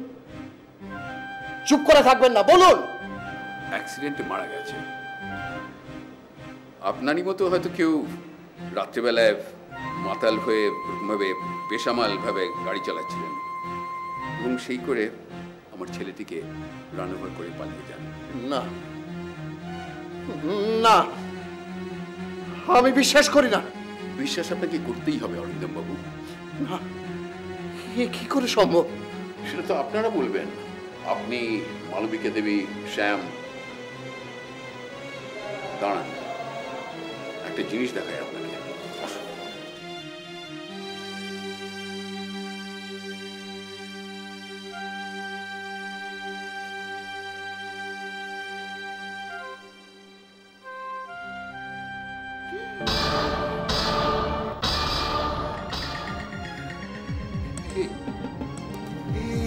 চুপ করে থাকবেন না, বলুন। অ্যাক্সিডেন্টে মারা গেছে। আপনারই মতো হয়তো কেউ রাত্রেবেলায় মাতাল হয়ে ভাবে বেসামাল ভাবে গাড়ি চালাচ্ছিলেন এবং সেই করে আমার ছেলেটিকে রান ওভার করে পালিয়ে যান। না না, আমি বিশ্বাস করি না। বিশ্বাস আপনাকে করতেই হবে অরিন্দম বাবু। না, কি করে সম্ভব? সেটা তো আপনারা বলবেন। আপনি, মালবিকা দেবী, শ্যাম। দাঁড়ান, একটা জিনিস দেখায় আপনাকে।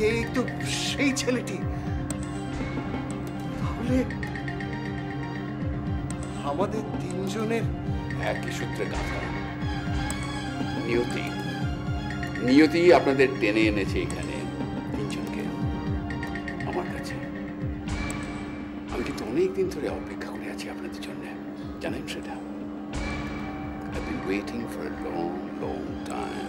এই তো সেই ছেলেটি। তাহলে আমাদের তিনজনের একই সূত্রে গাঁথা। নিয়তি নিয়তি আপনাদের টেনে এনেছে এখানে তিনজনকে আমার কাছে। আমি কিন্তু অনেকদিন ধরে অপেক্ষা করে আছি আপনাদের জন্য, জানেন সেটা? I've been waiting for a long, long time.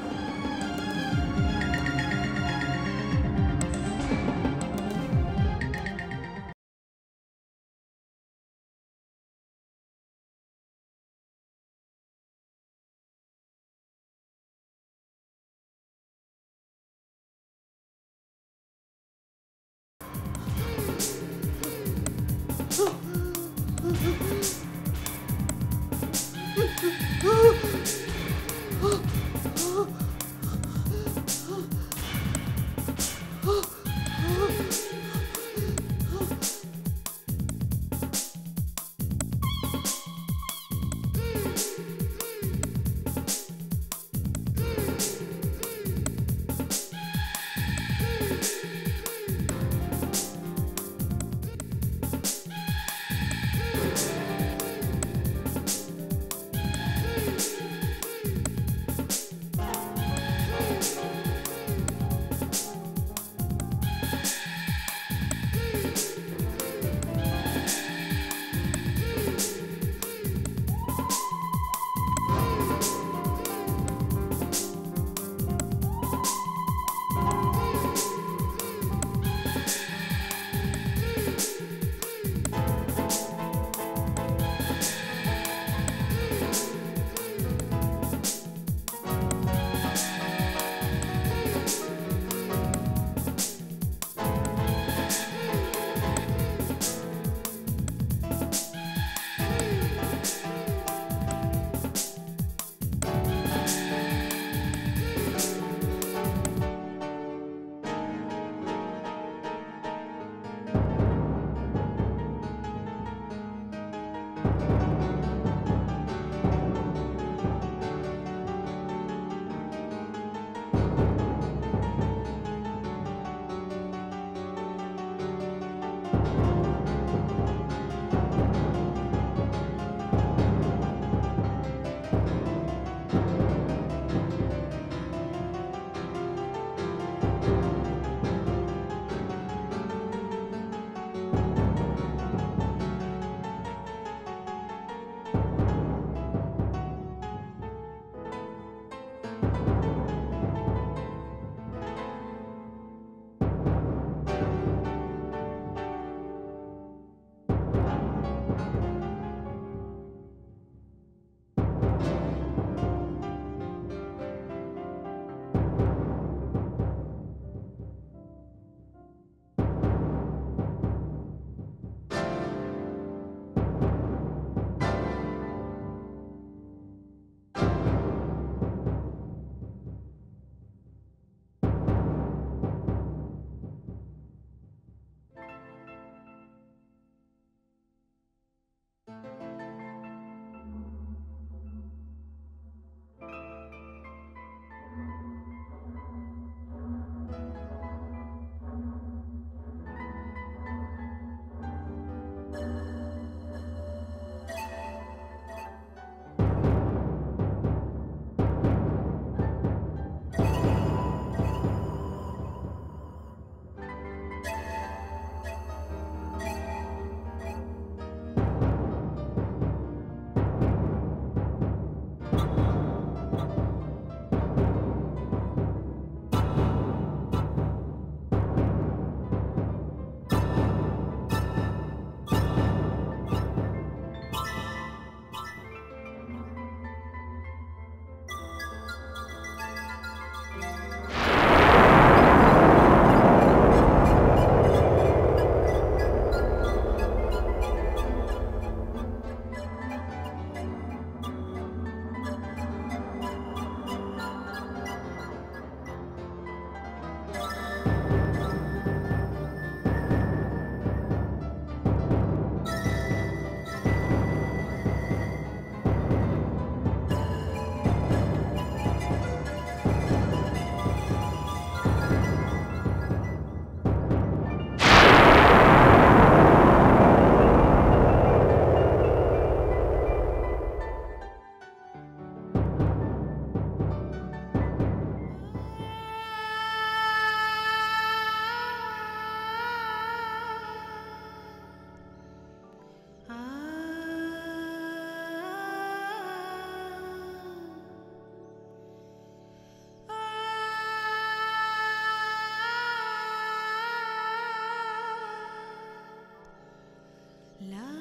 La